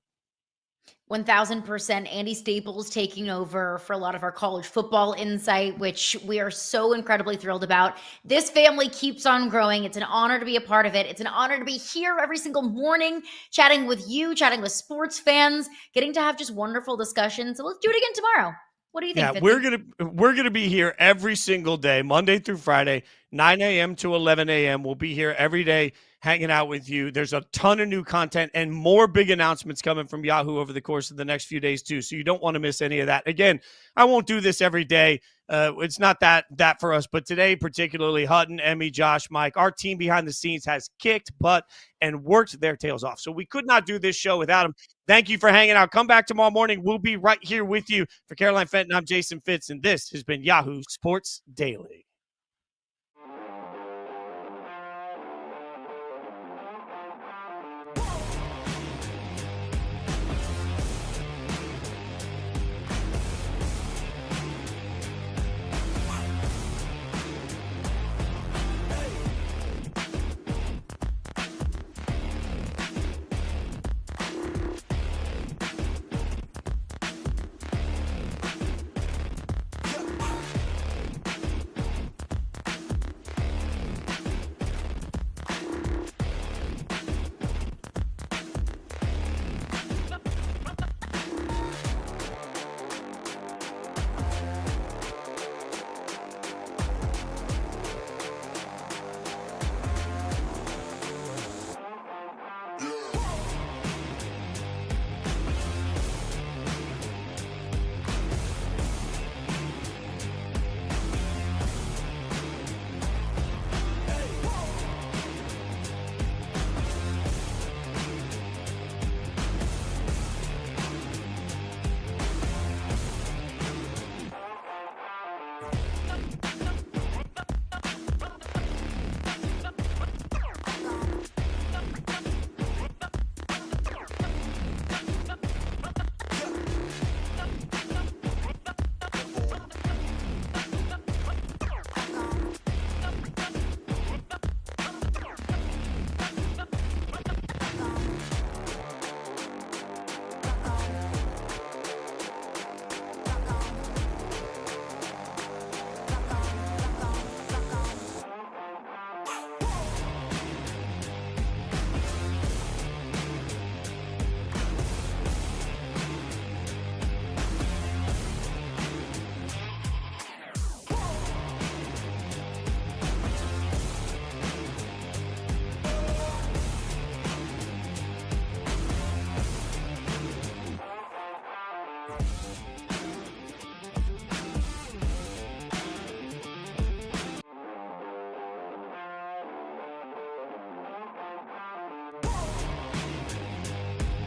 1000% Andy Staples taking over for a lot of our college football insight, which we are so incredibly thrilled about. This family keeps on growing. It's an honor to be a part of it. It's an honor to be here every single morning, chatting with you, chatting with sports fans, getting to have just wonderful discussions. So let's do it again tomorrow. What do you think? Yeah, we're gonna be here every single day, Monday through Friday, 9 a.m. to 11 a.m. We'll be here every day hanging out with you. There's a ton of new content and more big announcements coming from Yahoo over the course of the next few days too. So you don't want to miss any of that. Again, I won't do this every day. It's not that for us, but today particularly, Hutton, Emmy, Josh, Mike, our team behind the scenes has kicked butt and worked their tails off. So we could not do this show without them. Thank you for hanging out. Come back tomorrow morning. We'll be right here with you. For Caroline Fenton, I'm Jason Fitz, and this has been Yahoo Sports Daily.